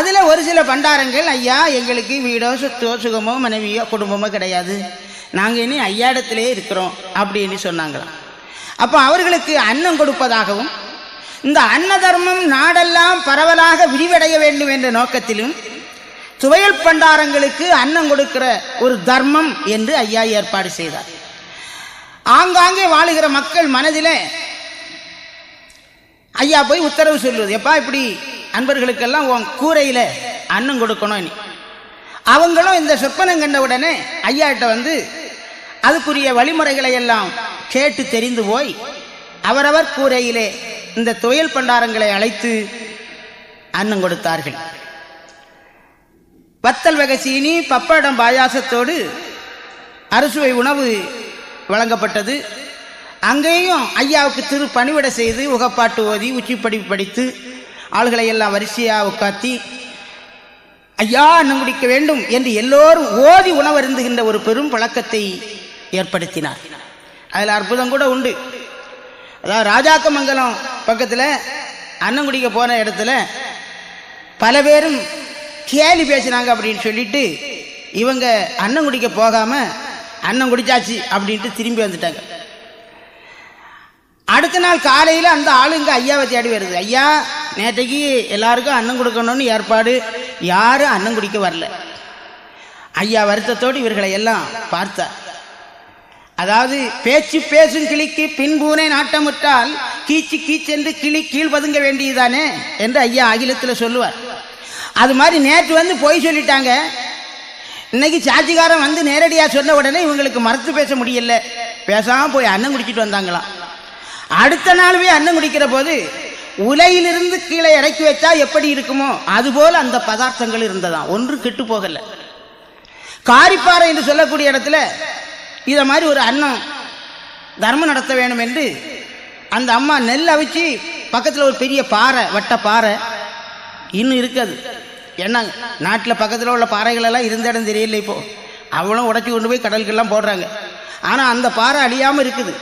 அதில் ஒரு சில பண்டாரங்கள், ஐயா எங்களுக்கு வீடோ சொத்தோ சுகமோ மனைவியோ குடும்பமோ கிடையாது, நாங்கள் இனி ஐயா இடத்திலே இருக்கிறோம் அப்படின்னு சொன்னாங்களாம். அப்போ அவர்களுக்கு அன்னம் கொடுப்பதாகவும் இந்த அன்ன தர்மம் நாடெல்லாம் பரவலாக விரிவடைய வேண்டும் என்ற நோக்கத்திலும் துவையல் பண்டாரங்களுக்கு அன்னம் கொடுக்கிற ஒரு தர்மம் என்று ஐயா ஏற்பாடு செய்தார். ஆங்காங்கே வாழுகிற மக்கள் மனதில் ஐயா போய் உத்தரவு சொல்லுவது, எப்பா இப்படி அன்பர்களுக்கெல்லாம் உன் கூரையில் அன்னம் கொடுக்கணும். அவங்களும் இந்த சொப்பனம் கண்ட உடனே ஐயாட்ட வந்து அதுக்குரிய வழிமுறைகளை எல்லாம் கேட்டு தெரிந்து போய் அவரவர் கூரையிலே இந்த துவையல் பண்டாரங்களை அழைத்து அன்னம் கொடுத்தார்கள். வத்தல் வகை சீனி, பப்படம், பாயாசத்தோடு அறுசுவை உணவு வழங்கப்பட்டது. அங்கேயும் ஐயாவுக்கு திரு பணிவிடை செய்து உகப்பாட்டு ஓதி உச்சிப்படி படித்து ஆள்களை எல்லாம் வரிசையாக உட்காத்தி ஐயா அன்னம் குடிக்க வேண்டும் என்று எல்லோரும் ஓதி உணவருந்துகின்ற ஒரு பெரும் பழக்கத்தை ஏற்படுத்தினார். அதில் அற்புதம் கூட உண்டு. அதாவது ராஜாக்கமங்கலம் பக்கத்தில் அன்னம் குடிக்க போன இடத்துல பல பேரும் கேலி பேசினாங்க அப்படின்னு சொல்லிட்டு இவங்க அன்னம் குடிக்க போகாம அன்னம் குடிச்சாச்சு அப்படின்ட்டு திரும்பி வந்துட்டாங்க. அடுத்த நாள் காலையில் அந்த ஆளுங்க ஐயாவை தேடி வருது, ஐயா நேற்றைக்கு எல்லாருக்கும் அன்னம் கொடுக்கணும்னு ஏற்பாடு, யாரும் அன்னம் குடிக்க வரல. ஐயா வருத்தத்தோடு இவர்களை எல்லாம் பார்த்தார். அதாவது பேச்சு பேசும் கிளிக்கு பின்பூனை நாட்டமுற்றால் கீச்சு கீச்சென்று கிளி கீழ் பதுங்க வேண்டியதுதானே என்று ஐயா ஆங்கிலத்தில் சொல்லுவார். அது மாதிரி நேற்று வந்து போய் சொல்லிட்டாங்க, இன்னைக்கு சாட்சிகாரன் வந்து நேரடியாக சொன்ன உடனே இவங்களுக்கு மறுத்து பேச முடியல, பேசாமல் போய் அன்னம் குடிச்சிட்டு வந்தாங்களாம். அடுத்த நாள் போய் அன்னம் குடிக்கிற போது உலையிலிருந்து கீழே இறக்கி வச்சா எப்படி இருக்குமோ அதுபோல் அந்த பதார்த்தங்கள் இருந்ததாம், ஒன்று கெட்டு போகல. காரிப்பாறை என்று சொல்லக்கூடிய இடத்துல இதை மாதிரி ஒரு அன்னம் தர்மம் நடத்த வேணும் என்று அந்த அம்மா நெல் அவிச்சு பக்கத்தில் ஒரு பெரிய பாறை, வட்ட பாறை இன்னும் இருக்காது. ஏன்னா நாட்டில் பக்கத்தில் உள்ள பாறைகளெல்லாம் இருந்த இடம் தெரியல, இப்போ அவளும் உடச்சி கொண்டு போய் கடலுக்கெல்லாம் போடுறாங்க. ஆனால் அந்த பாறை அழியாமல் இருக்குது.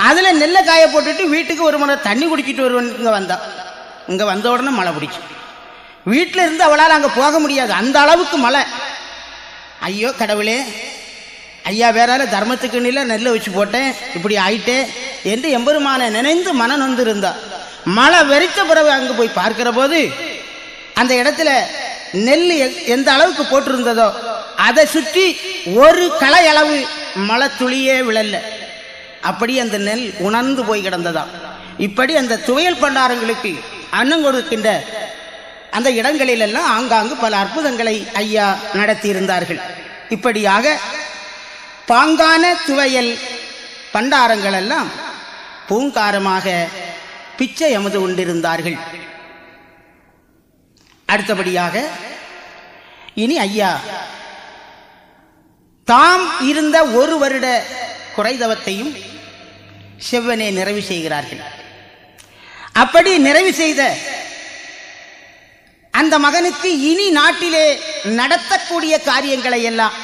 அதில் நெல்லை காய போட்டுட்டு வீட்டுக்கு ஒரு முறை தண்ணி குடிச்சிட்டு வருவன் இங்கே வந்தா. இங்கே வந்த உடனே மழை பிடிச்சி, வீட்டில் இருந்து அவளால் அங்கே போக முடியாது, அந்த அளவுக்கு மழை. ஐயோ கடவுளே, ஐயா வேறால தர்மத்துக்கு நில நெல்லை வச்சு போட்டேன், இப்படி ஆயிட்டே என்று எம்பெருமானை நினைந்து மனம் நொந்து இருந்தா. மழை வெறித்த பிறகு அங்கே போய் பார்க்கிற போது அந்த இடத்துல நெல் எந்த அளவுக்கு போட்டிருந்ததோ அதை சுற்றி ஒரு களை அளவு மழை துளியே விழல. அப்படி அந்த நெல் உணர்ந்து போய் கிடந்ததா. இப்படி அந்த துவையல் பண்டாரங்களுக்கு அன்னம் கொடுக்கின்ற அந்த இடங்களிலெல்லாம் ஆங்காங்கு பல அற்புதங்களை ஐயா நடத்தி இருந்தார்கள். இப்படியாக பாங்கான துவையல் பண்டாரங்கள் எல்லாம் பூங்காரமாக பிச்சை எமது கொண்டிருந்தார்கள். அடுத்தபடியாக இனி ஐயா தாம் இருந்த ஒரு வருட குறைதவத்தையும் செவ்வனே நிறைவு செய்கிறார்கள். அப்படி நிறைவு செய்த அந்த மகனுக்கு இனி நாட்டிலே நடத்தக்கூடிய காரியங்களை எல்லாம்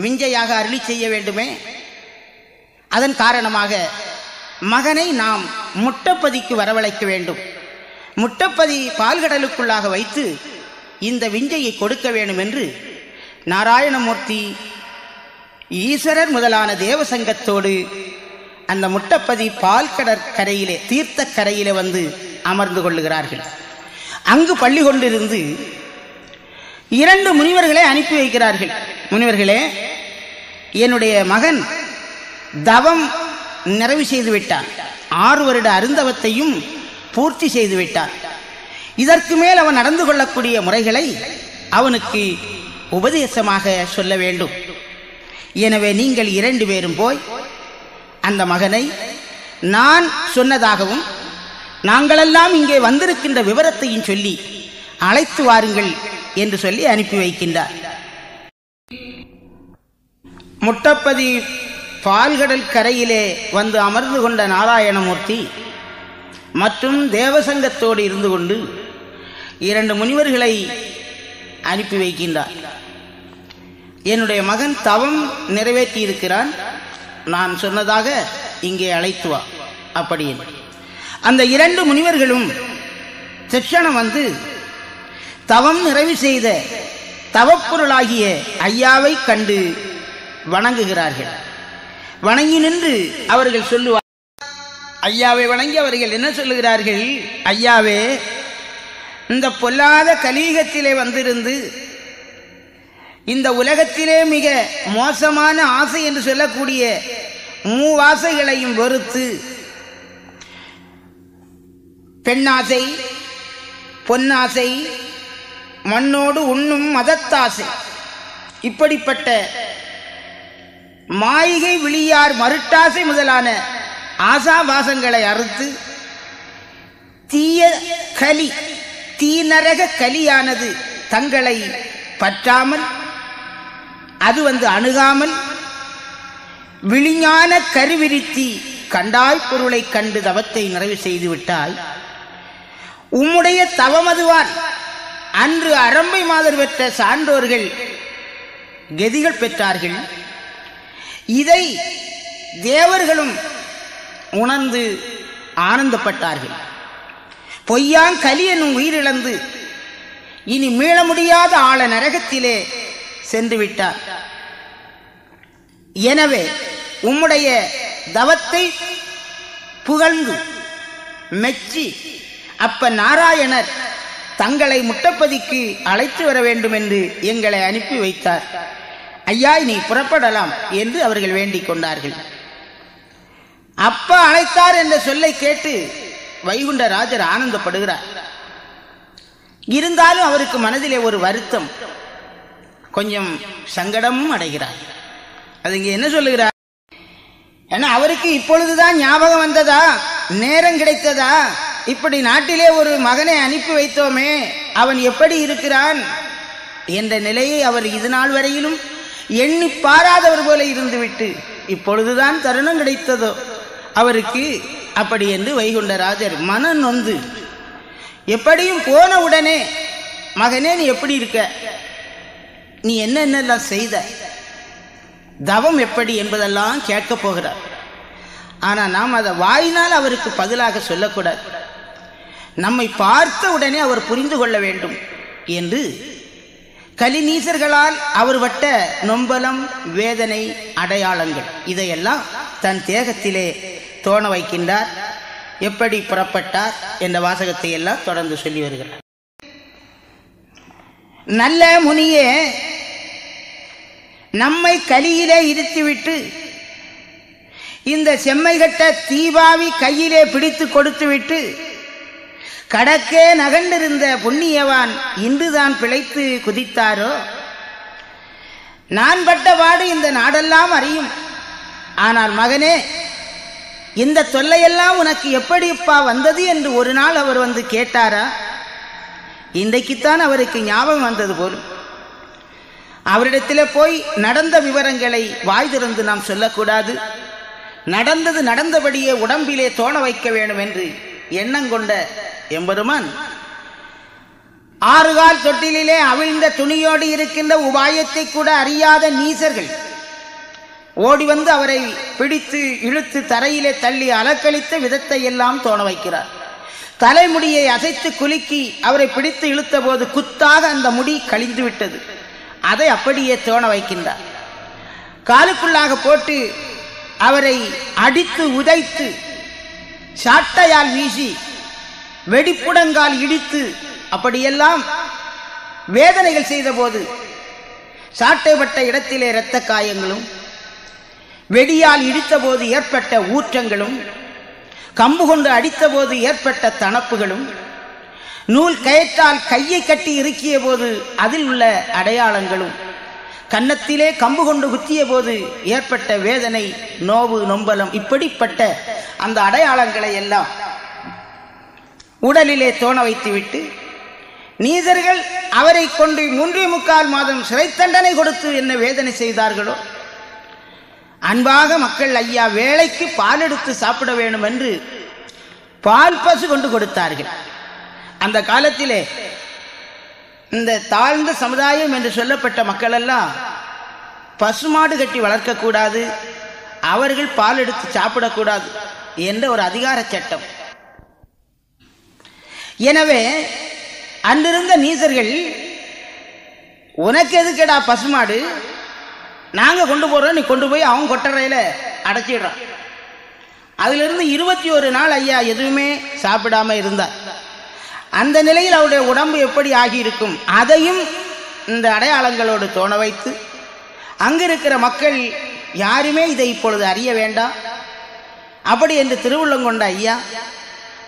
விஞ்சையாக அருளி செய்ய வேண்டுமே. அதன் காரணமாக மகனை நாம் முட்டப்பதிக்கு வரவழைக்க வேண்டும். முட்டப்பதி பால்கடலுக்குள்ளாக வைத்து இந்த விஞ்சையை கொடுக்க வேண்டும் என்று நாராயணமூர்த்தி ஈஸ்வரர் முதலான தேவசங்கத்தோடு அந்த முட்டப்பதி பால்கடற்கரையிலே தீர்த்த கரையிலே வந்து அமர்ந்து கொள்ளுகிறார்கள். அங்கு பள்ளி கொண்டிருந்து 2 முனிவர்களை அனுப்பி வைக்கிறார்கள். முனிவர்களே, என்னுடைய மகன் தவம் நிறைவு செய்து விட்டார், 6 வருட அருந்தவத்தையும் பூர்த்தி செய்து விட்டார். இதற்கு மேல் அவன் நடந்து கொள்ளக்கூடிய முறைகளை அவனுக்கு உபதேசமாக சொல்ல வேண்டும். எனவே நீங்கள் 2 பேரும் போய் அந்த மகனை நான் சொன்னதாகவும் நாங்களெல்லாம் இங்கே வந்திருக்கின்ற விவரத்தையும் சொல்லி அழைத்து வாருங்கள் என்று சொல்லி அனுப்பி வைக்கின்றார். முட்டப்பதி பால்கடல் கரையிலே வந்து அமர்ந்து கொண்ட நாராயணமூர்த்தி மற்றும் தேவசங்கத்தோடு இருந்து கொண்டு 2 முனிவர்களை அனுப்பி வைக்கின்றார். என்னுடைய மகன் தவம் நிறைவேற்றி இருக்கிறான், நான் சொன்னதாக இங்கே அழைத்து வா அப்படின்னு. அந்த 2 முனிவர்களும் தட்சணம் வந்து தவம் நிறைவு செய்த தவப்பொருளாகிய ஐயாவை கண்டு வணங்குகிறார்கள். வணங்கி நின்று அவர்கள் சொல்லுவார், ஐயாவை வணங்கி அவர்கள் என்ன சொல்லுகிறார்கள்? ஐயாவே, இந்த பொல்லாத கலியுகத்திலே வந்திருந்து இந்த உலகத்திலே மிக மோசமான ஆசை என்று சொல்லக்கூடிய மூவாசைகளையும் வெறுத்து பெண்ணாசை, பொன்னாசை, மண்ணோடு உண்ணும் மதத்தாசை, இப்படிப்பட்ட மாயிகை விழியார் மருட்டாசை முதலான ஆசாபாசங்களை அறுத்து தீய கலி, தீநரக கலியானது தங்களை பற்றாமல், அது அணுகாமல் விழிஞான கருவிரித்தி கண்டாய் பொருளை கண்டு தவத்தை நிறைவு செய்து விட்டாய். உம்முடைய தவமதுவான் அன்று அரம்பை மாதர் பெற்ற சான்றோர்கள் கதிகள் பெற்றார்கள். இதை தேவர்களும் உணர்ந்து ஆனந்தப்பட்டார்கள். பொய்யாங் கலி என்னும் உயிரிழந்து இனி மீள முடியாத ஆழ நரகத்திலே சென்று விட்டார். எனவே உம்முடைய தவத்தை புகழ்ந்து மெச்சி அப்ப நாராயணர் தங்களை முட்டப்பதிக்கு அழைத்து வர வேண்டும் என்று எங்களை அனுப்பி வைத்தார். ஐயா, நீ புறப்படலாம் என்று அவர்கள் வேண்டிக் கொண்டார்கள். அப்பா அழைத்தார் என்ற சொல்லை கேட்டு வைகுண்டராஜர் ஆனந்தப்படுகிறார். இருந்தாலும் அவருக்கு மனதிலே ஒரு வருத்தம், கொஞ்சம் சங்கடமும் அடைகிறார். அது இங்கே என்ன சொல்லுகிறார்? ஏன்னா அவருக்கு இப்பொழுதுதான் ஞாபகம் வந்ததா, நேரம் கிடைத்ததா, இப்படி நாட்டிலே ஒரு மகனை அனுப்பி வைத்தோமே, அவன் எப்படி இருக்கிறான் என்ற நிலையை அவர் இது நாள் வரையிலும் எண்ணி பாராதவர் போல இருந்துவிட்டு இப்பொழுதுதான் தருணம் கிடைத்ததோ அவருக்கு, அப்படி என்று வைகுண்டராஜர் மன நொந்து, எப்படியும் போன உடனே மகனே நீ எப்படி இருக்க, நீ என்னென்னலாம் செய்த, தவம் எப்படி என்பதெல்லாம் கேட்கப் போகிறார். ஆனால் நாம் அதை வாயினால் அவருக்கு பதிலாக சொல்லக்கூடாது. நம்மை பார்த்த உடனே அவர் புரிந்து கொள்ள வேண்டும் என்று கலிநீசர்களால் அவர் பட்ட நொம்பலம், வேதனை, அடையாளங்கள் இதையெல்லாம் தன் தேகத்திலே தோண வைக்கின்றார். எப்படி புறப்பட்டார் என்ற வாசகத்தை எல்லாம் தொடர்ந்து சொல்லி வருகிறார். நல்ல முனியே, நம்மை கலியிலே இருத்திவிட்டு இந்த செம்மைகட்ட தீபாவி கையிலே பிடித்து கொடுத்துவிட்டு கடக்கே நகண்டிருந்த புண்ணியவான் இன்றுதான் பிழைத்து குதித்தாரோ? நான் பட்ட பாடு இந்த நாடெல்லாம் அறியும். ஆனால் மகனே, இந்த தொல்லையெல்லாம் உனக்கு எப்படிப்பா வந்தது என்று ஒரு நாள் அவர் கேட்டாரா? இன்றைக்குத்தான் அவருக்கு ஞாபகம் வந்தது போலும். அவரிடத்தில் போய் நடந்த விவரங்களை வாய் திறந்து நாம் சொல்லக்கூடாது. நடந்தது நடந்தபடியே உடம்பிலே தோண வைக்க வேண்டும் என்று எண்ணங்கொண்ட எம்பெருமான் ஆறுகால் தொட்டிலே அவிழ்ந்த துணியோடு இருக்கின்ற உபாயத்தை கூட அறியாத நீசர்கள் ஓடி வந்து அவரை பிடித்து இழுத்து தரையிலே தள்ளி அலக்களித்த விதத்தை எல்லாம் தோண வைக்கிறார். தலைமுடியை அசைத்து குலுக்கி அவரை பிடித்து இழுத்த போது குத்தாக அந்த முடி கழிந்து விட்டது. அதை அப்படியே தோண வைக்கின்றார். காலுக்குள்ளாக போட்டு அவரை அடித்து உதைத்து சாட்டையால் வீசி வெடிப்புடங்கால் இடித்து அப்படியெல்லாம் வேதனைகள் செய்த போது சாட்டைப்பட்ட இடத்திலே இரத்த காயங்களும், வெடியால் இடித்த போது ஏற்பட்ட ஊற்றங்களும், கம்பு கொண்டு அடித்த போது ஏற்பட்ட தணப்புகளும், நூல் கயிற்றால் கையை கட்டி இறுக்கிய போது அதில் உள்ள அடையாளங்களும், கன்னத்திலே கம்பு கொண்டு குத்திய போது ஏற்பட்ட வேதனை, நோவு, நொம்பலம், இப்படிப்பட்ட அந்த அடையாளங்களை எல்லாம் உடலிலே தோண வைத்துவிட்டு நீசர்கள் அவரை கொண்டு 3.25 மாதம் சிறை தண்டனை கொடுத்து என்ன வேதனை செய்தார்களோ, அன்பாக மக்கள் ஐயா வேளைக்கு பால் எடுத்து சாப்பிட வேண்டும் என்று பால் பசு கொண்டு கொடுத்தார்கள். அந்த காலத்திலே இந்த தாழ்ந்த சமுதாயம் என்று சொல்லப்பட்ட மக்கள் எல்லாம் பசுமாடு கட்டி வளர்க்கக்கூடாது, அவர்கள் பால் எடுத்து சாப்பிடக்கூடாது என்ற ஒரு அதிகார சட்டம். எனவே அன்றிருந்த நீசர்கள், உனக்கு எதுக்கடா பசுமாடு, நாங்கள் கொண்டு போகிறோம், நீ கொண்டு போய் அவன் கொட்டறையில் அடைச்சிடுறான். அதிலிருந்து 21 நாள் ஐயா எதுவுமே சாப்பிடாம இருந்தார். அந்த நிலையில் அவருடைய உடம்பு எப்படி ஆகியிருக்கும் அதையும் இந்த அடையாளங்களோடு தோண வைத்து, அங்கிருக்கிற மக்கள் யாருமே இதை இப்பொழுது அறிய வேண்டாம் அப்படி என்று திருவுள்ளம் கொண்ட ஐயா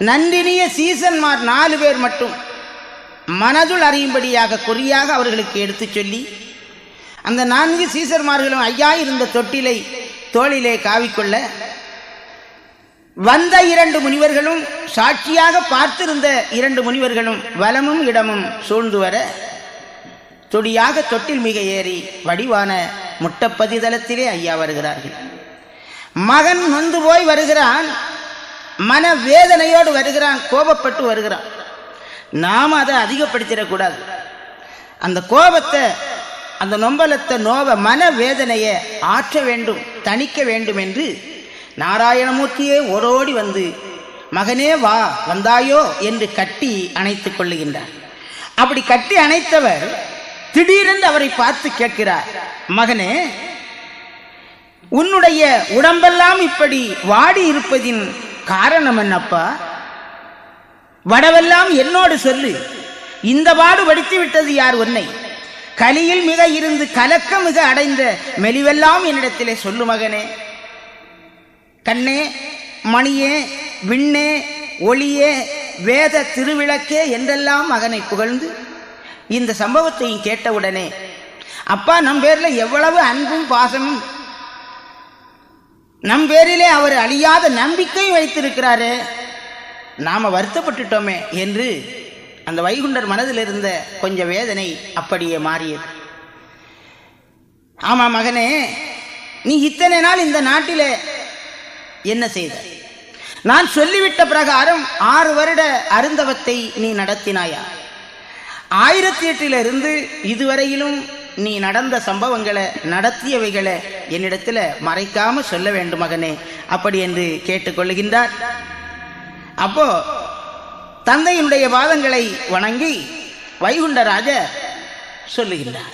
நன்றினிய சீசன்மார் 4 பேர் மட்டும் மனதுள் அறியும்படியாக குறியாக அவர்களுக்கு எடுத்து சொல்லி, அந்த 4 சீசர்மார்களும் ஐயா இருந்த தொட்டிலை தோளிலே காவிக்கொள்ள, வந்த 2 முனிவர்களும் சாட்சியாக பார்த்திருந்த 2 முனிவர்களும் வலமும் இடமும் சூழ்ந்து வர, தொடியாக தொட்டில் மிக ஏறி வடிவான முட்டப்பதிதளத்திலே ஐயா வருகிறார்கள். மகன் நொந்து போய் வருகிறான், மன வேதனையோடு வருகிறான், கோபப்பட்டு வருகிறான். நாம் அதை அதிகப்படுத்திடக்கூடாது. அந்த கோபத்தை, அந்த நொம்பலத்தை, மன வேதனையை ஆற்ற வேண்டும், தணிக்க வேண்டும் என்று நாராயணமூர்த்தியே ஓடோடி வந்து, மகனே வா, வந்தாயோ என்று கட்டி அணைத்துக் கொள்ளுகின்றார். அப்படி கட்டி அணைத்தவர் திடீரென்று அவரை பார்த்து கேட்கிறார், மகனே, உன்னுடைய உடம்பெல்லாம் இப்படி வாடி இருப்பதின் காரணம் என்னப்பா? வடவெல்லாம் என்னோடு சொல்லு. இந்த பாடு படித்து விட்டது யார் உன்னை? கலியில் மிக இருந்து கலக்க மிக அடைந்த மெலிவெல்லாம் என்னிடத்திலே சொல்லு மகனே. கண்ணே, மணியே, விண்ணே, ஒளியே, வேத திருவிளக்கே என்றெல்லாம் மகனை புகழ்ந்து இந்த சம்பவத்தையும் கேட்டவுடனே, அப்பா நம் பேர்ல எவ்வளவு அன்பும் பாசமும், நம் பேரிலே அவர் அழியாத நம்பிக்கையும் வைத்திருக்கிறாரே, நாம வருத்தப்பட்டுட்டோமே என்று அந்த வைகுண்டர் மனதில் இருந்த கொஞ்சம் வேதனை அப்படியே மாறியது. ஆமா மகனே, நீ இத்தனை நாள் இந்த நாட்டிலே என்ன செய்த? நான் சொல்லிவிட்ட பிரகாரம் 6 வருட அருந்தவத்தை நீ நடத்தினாயா? 1008 இதுவரையிலும் நீ நடந்த சம்பவங்களை, நடத்தியவைகளை என்னிடத்தில் மறைக்காம சொல்ல வேண்டும் மகனே, அப்படி என்று கேட்டுக்கொள்ளுகின்றார். அப்போ தந்தையினுடைய பாதங்களை வணங்கி வைகுண்டராஜர் சொல்லுகின்றார்.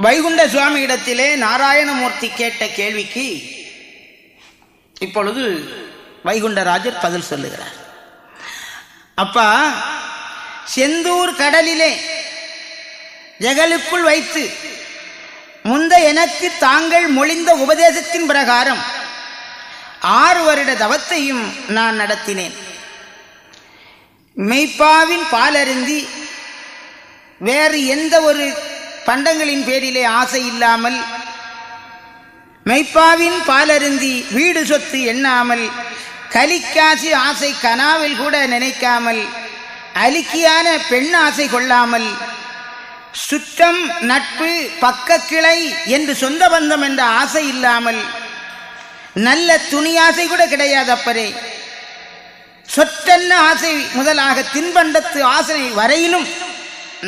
வைகுண்ட சுவாமி இடத்திலே நாராயணமூர்த்தி கேட்ட கேள்விக்கு இப்பொழுது வைகுண்டராஜர் பதில் சொல்லுகிறார். அப்பா, செந்தூர் கடலிலே ஜகலுக்குள் வைத்து முந்த எனக்கு தாங்கள் மொழிந்த உபதேசத்தின் பிரகாரம் 6 வருட தவத்தையும் நான் நடத்தினேன். மெய்ப்பாவின் பாலருந்தி வேறு எந்த ஒரு பண்டங்களின் பேரிலே ஆசை இல்லாமல், மெய்ப்பாவின் பாலருந்தி வீடு சொத்து எண்ணாமல், கலிக்காசி ஆசை கனாவில் கூட நினைக்காமல், அலிக்கியான பெண் ஆசை கொள்ளாமல், சுற்றம் நட்பு பக்க கிளை என்று சொந்த பந்தம் என்ற ஆசை இல்லாமல், நல்ல துணி ஆசை கூட கிடையாது அப்பரே, சொற்றென்ன ஆசை முதலாக தின்பண்டத்து ஆசை வரையிலும்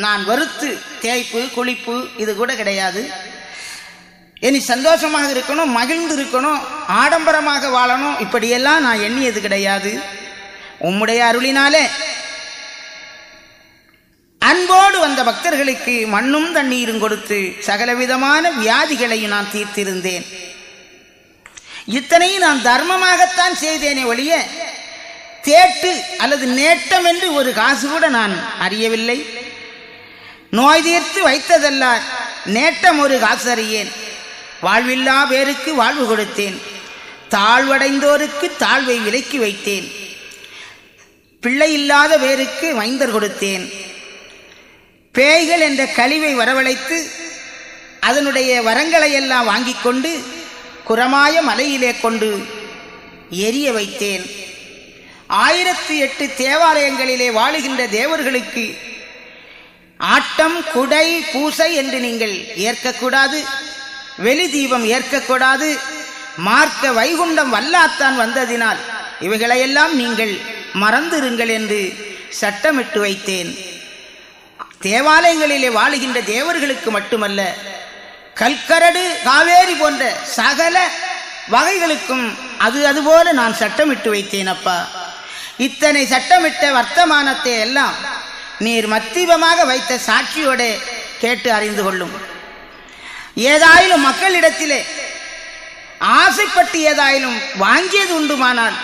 நான் வறுத்து தேய்ப்பு குளிப்பு இது கூட கிடையாது. இனி சந்தோஷமாக இருக்கணும், மகிழ்ந்து இருக்கணும், ஆடம்பரமாக வாழணும், இப்படியெல்லாம் நான் எண்ணியது கிடையாது. உம்முடைய அருளினாலே அன்போடு வந்த பக்தர்களுக்கு மண்ணும் தண்ணீரும் கொடுத்து சகலவிதமான வியாதிகளையும் நான் தீர்த்திருந்தேன். இத்தனையும் நான் தர்மமாகத்தான் செய்தேனே ஒழிய தேட்டு அல்லது நேட்டம் என்று ஒரு காசு கூட நான் அறியவில்லை. நோய் தீர்த்து வைத்ததல்ல நேட்டம் ஒரு காசு அறியேன். வாழ்வில்லா பேருக்கு வாழ்வு கொடுத்தேன், தாழ்வடைந்தோருக்கு தாழ்வை விலக்கி வைத்தேன், பிள்ளை இல்லாத பேருக்கு மைந்தர் கொடுத்தேன், பேய்கள் என்ற கழிவை வரவழைத்து அதனுடைய வரங்களை எல்லாம் வாங்கி கொண்டு குரமாய மலையிலே கொண்டு எரிய வைத்தேன். 1008 தேவாலயங்களிலே வாழுகின்ற தேவர்களுக்கு ஆட்டம் குடை பூசை என்று நீங்கள் ஏற்கக்கூடாது, வெளி தீபம் ஏற்கக்கூடாது. மார்க்க வைகுண்டம் வல்லாத்தான் வந்ததினால் இவைகளையெல்லாம் நீங்கள் மறந்திருங்கள் என்று சட்டமிட்டு வைத்தேன். தேவாலயங்களிலே வாழுகின்ற தேவர்களுக்கு மட்டுமல்ல, கல்கரடு காவேரி போன்ற சகல வகைகளுக்கும் அதுபோல நான் சட்டமிட்டு வைத்தேன். அப்பா, இத்தனை சட்டமிட்ட வர்த்தமானத்தை எல்லாம் நீர் மத்தியமாக வைத்த சாட்சியோட கேட்டு அறிந்து கொள்ளும். ஏதாயிலும் மக்களிடத்திலே ஆசைப்பட்டு ஏதாயிலும் வாங்கியது உண்டுமானால்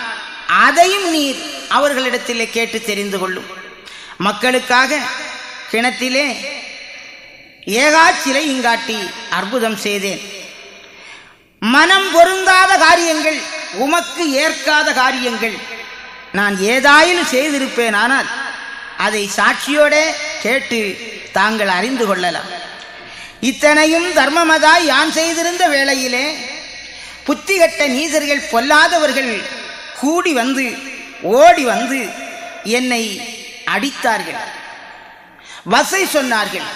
அதையும் நீர் அவர்களிடத்திலே கேட்டு தெரிந்து கொள்ளும். மக்களுக்காக கிணத்திலே ஏகா சிலை இங்காட்டி அற்புதம் செய்தேன். மனம் பொருந்தாத காரியங்கள், உமக்கு ஏற்காத காரியங்கள் நான் ஏதாயிலும் செய்திருப்பேன். ஆனால் அதை சாட்சியோட கேட்டு தாங்கள் அறிந்து கொள்ளலாம். இத்தனையும் தர்மமதாய் யான் செய்திருந்த வேளையிலே புத்திகட்ட நீசர்கள், பொல்லாதவர்கள் கூடி வந்து ஓடி வந்து என்னை அடித்தார்கள், வசை சொன்னார்கள்.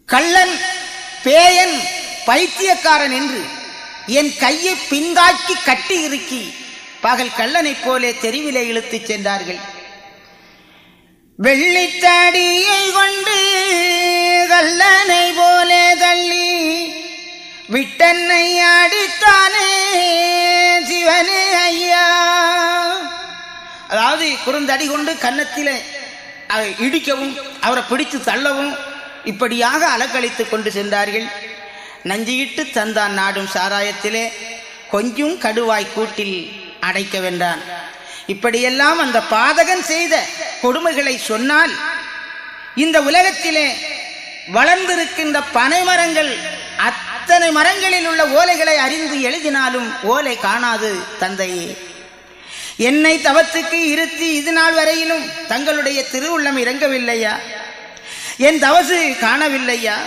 கள்ளன், பேயன், பைத்தியக்காரன் என்று என் கையை பின்தாக்கி கட்டி இறுக்கி பகல் கள்ளனைப் போலே தெருவிலே இழுத்துச் சென்றார்கள். வெள்ளித்தடியை கொண்டு கள்ளனை போலே தள்ளி விட்டன்னை அடித்தானே சிவனே ஐயா. அதாவது குறுந்தடி கொண்டு கன்னத்திலே இடிக்கவும் அவரை பிடித்து தள்ளவும் இப்படியாக அலக்களித்துக் கொண்டு சென்றார்கள். நஞ்சியிட்டு தந்தான் நாடும் சாராயத்திலே கொஞ்சம் கடுவாய் கூட்டில் அடைக்க வென்றான். இப்படியெல்லாம் அந்த பாதகன் செய்த கொடுமைகளை சொன்னால் இந்த உலகத்திலே வளர்ந்திருக்கின்ற பனை மரங்கள் அத்தனை மரங்களில் உள்ள ஓலைகளை அறிந்து எழுதினாலும் ஓலை காணாது தந்தையே. என்னை தவத்துக்கு இருத்தி இது நாள் வரையிலும் தங்களுடைய திருவுள்ளம் இறங்கவில்லையா? என் தவசு காணவில்லையா?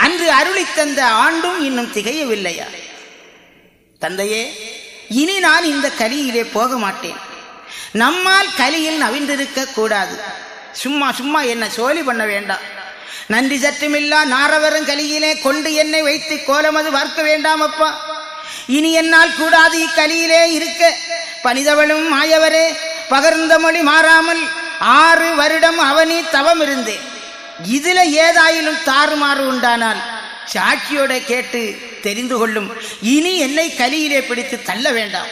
அன்று அருளி தந்த ஆண்டும் இன்னும் திகையவில்லையா? தந்தையே, இனி நான் இந்த கலியிலே போக மாட்டேன். நம்மால் கலியில் நவிந்திருக்க கூடாது. சும்மா சும்மா என்ன சோழி பண்ண வேண்டாம். நன்றி சற்றமில்லா நாரவரும் கலியிலே கொண்டு என்னை வைத்து கோலமது பார்க்க வேண்டாம் அப்பா. இனி என்னால் கூடாது இக்கலியிலே இருக்க. பனிதவளும் மாயவரே, பகர்ந்த மொழி மாறாமல் 6 வருடம் அவனி தவம் இருந்தேன். இதுல ஏதாயிலும் தாறுமாறு உண்டானால் சாட்சியோட கேட்டு தெரிந்து கொள்ளும். இனி என்னை கலியிலே பிடித்து தள்ள வேண்டாம்.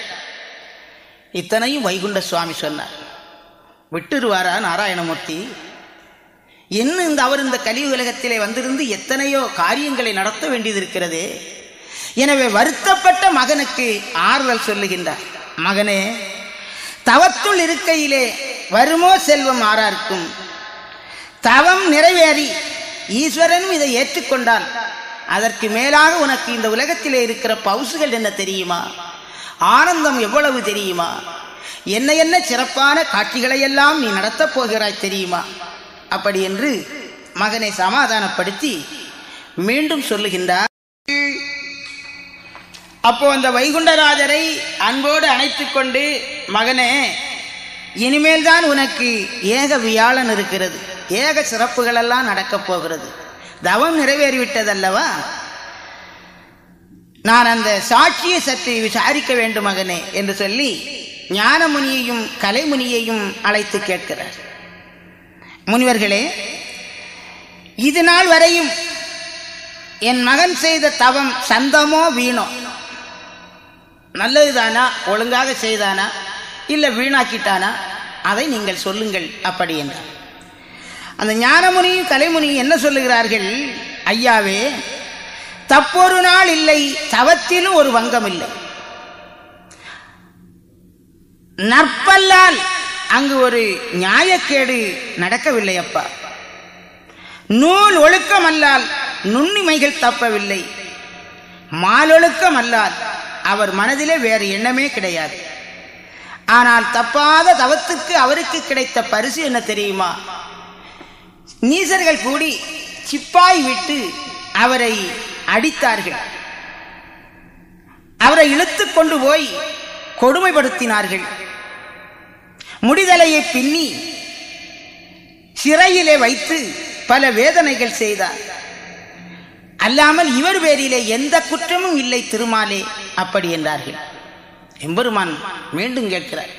இத்தனையும் வைகுண்ட சுவாமி சொன்னார். விட்டுருவாரா நாராயணமூர்த்தி? என்ன அவர் இந்த கலி உலகத்திலே வந்திருந்து எத்தனையோ காரியங்களை நடத்த வேண்டியது இருக்கிறது. எனவே வருத்தப்பட்ட மகனுக்கு ஆறுதல் சொல்லுகின்றார். மகனே, தவத்துள் இருக்கையிலே வருமோ செல்வம் ஆறார்க்கும். தவம் நிறைவேறி ஈஸ்வரனும் இதை ஏற்றுக்கொண்டால் அதற்கு மேலாக உனக்கு இந்த உலகத்திலே இருக்கிற பவுசுகள் என்ன தெரியுமா? ஆனந்தம் எவ்வளவு தெரியுமா? என்ன என்ன சிறப்பான காட்சிகளை எல்லாம் நீ நடத்தப் போகிறாய் தெரியுமா? அப்படி என்று மகனை சமாதானப்படுத்தி மீண்டும் சொல்லுகின்றார். அப்போ அந்த வைகுண்டராஜரை அன்போடு அணைத்துக் கொண்டு, மகனே, இனிமேல் தான் உனக்கு ஏக வியாழன் இருக்கிறது. ஏக சிறப்புகள் எல்லாம் நடக்கப் போகிறது. தவம் நிறைவேறிவிட்டதல்லவா? நான் அந்த சாட்சியை சற்று விசாரிக்க வேண்டும் மகனே என்று சொல்லி ஞானமுனியையும் கலைமுனியையும் அழைத்து கேட்கிறார். முனிவர்களே, இது நாள் வரையும் என் மகன் செய்த தவம் சந்தமோ வீணோ, நல்லதுதானா, ஒழுங்காக செய்தானா, இல்லை வீணாக்கிட்டானா, அதை நீங்கள் சொல்லுங்கள் அப்படி என்றார். அந்த ஞானமுனியும் கலைமுனியும் என்ன சொல்லுகிறார்கள்? ஐயாவே, தப்பொரு நாள் இல்லை, தவத்திலும் ஒரு வங்கம் இல்லை. நற்பல்லால் அங்கு ஒரு நியாயக்கேடு நடக்கவில்லை அப்பா. நூல் ஒழுக்கம் அல்லால் நுண்ணிமைகள் தப்பவில்லை. மாலொழுக்கம் அல்லால் அவர் மனதிலே வேறு எண்ணமே கிடையாது. ஆனால் தப்பாத தவத்துக்கு அவருக்கு கிடைத்த பரிசு என்ன தெரியுமா? நீசர்கள் கூடி சிப்பாய் விட்டு அவரை அடித்தார்கள். அவரை இழுத்து கொண்டு போய் கொடுமைப்படுத்தினார்கள். முடிதலையை பின்னி சிறையிலே வைத்து பல வேதனைகள் செய்தார். அல்லாமல் இவர் பேரிலே எந்த குற்றமும் இல்லை திருமாலே அப்படி என்றார்கள். எம்பெருமான் மீண்டும் கேட்கிறார்,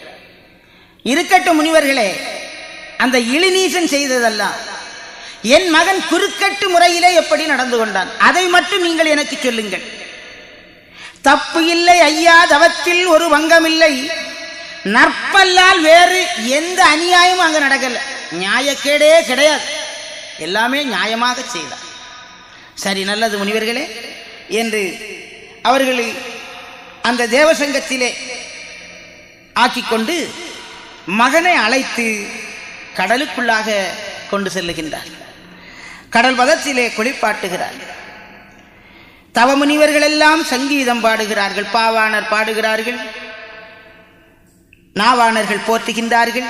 இருக்கட்டும் முனிவர்களே, அந்த இளிநீசன் செய்ததெல்லாம் என் மகன் குறுக்கட்டு முறையிலே எப்படி நடந்து கொண்டான், அதை மட்டும் நீங்கள் எனக்கு சொல்லுங்கள். தப்பு இல்லை ஐயா, தவத்தில் ஒரு வங்கமில்லை. நற்பல்லால் வேறு எந்த அநியாயமும் அங்க நடக்கல. நியாயக்கேடே கிடையாது, எல்லாமே நியாயமாக செய்தார். சரி, நல்லது முனிவர்களே என்று அவர்களை அந்த தேவசங்கத்திலே ஆக்கிக்கொண்டு மகனை அழைத்து கடலுக்குள்ளாக கொண்டு செல்லுகின்றார். கடல் பதத்திலே குளிப்பாட்டுகிறார். தவமுனிவர்கள் எல்லாம் சங்கீதம் பாடுகிறார்கள், பாவாணர் பாடுகிறார்கள், நாவாணர்கள் போற்றுகின்றார்கள்,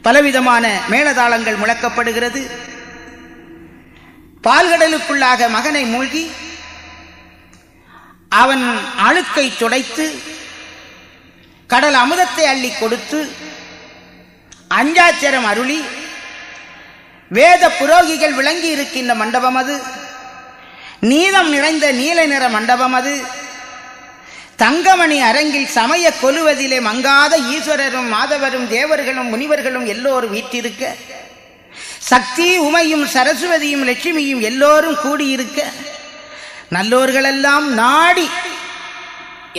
பலவிதமான மேளதாளங்கள் முழக்கப்படுகிறது. பால்கடலுக்குள்ளாக மகனை மூழ்கி அவன் அழுக்கை துடைத்து கடல் அமுதத்தை அள்ளி கொடுத்து அஞ்சாச்சரம் அருளி வேத புரோகிகள் விளங்கி இருக்கின்ற மண்டபம் அது, நீதம் நிறைந்த நீல நிற மண்டபம் அது, தங்கமணி அரங்கில் சமய கொலுவதிலே மங்காத ஈஸ்வரரும் மாதவரும் தேவர்களும் முனிவர்களும் எல்லோரும் வீற்றிருக்க, சக்தி உமையும் சரஸ்வதியும் லட்சுமியும் எல்லோரும் கூடியிருக்க, நல்லோர்களெல்லாம் நாடி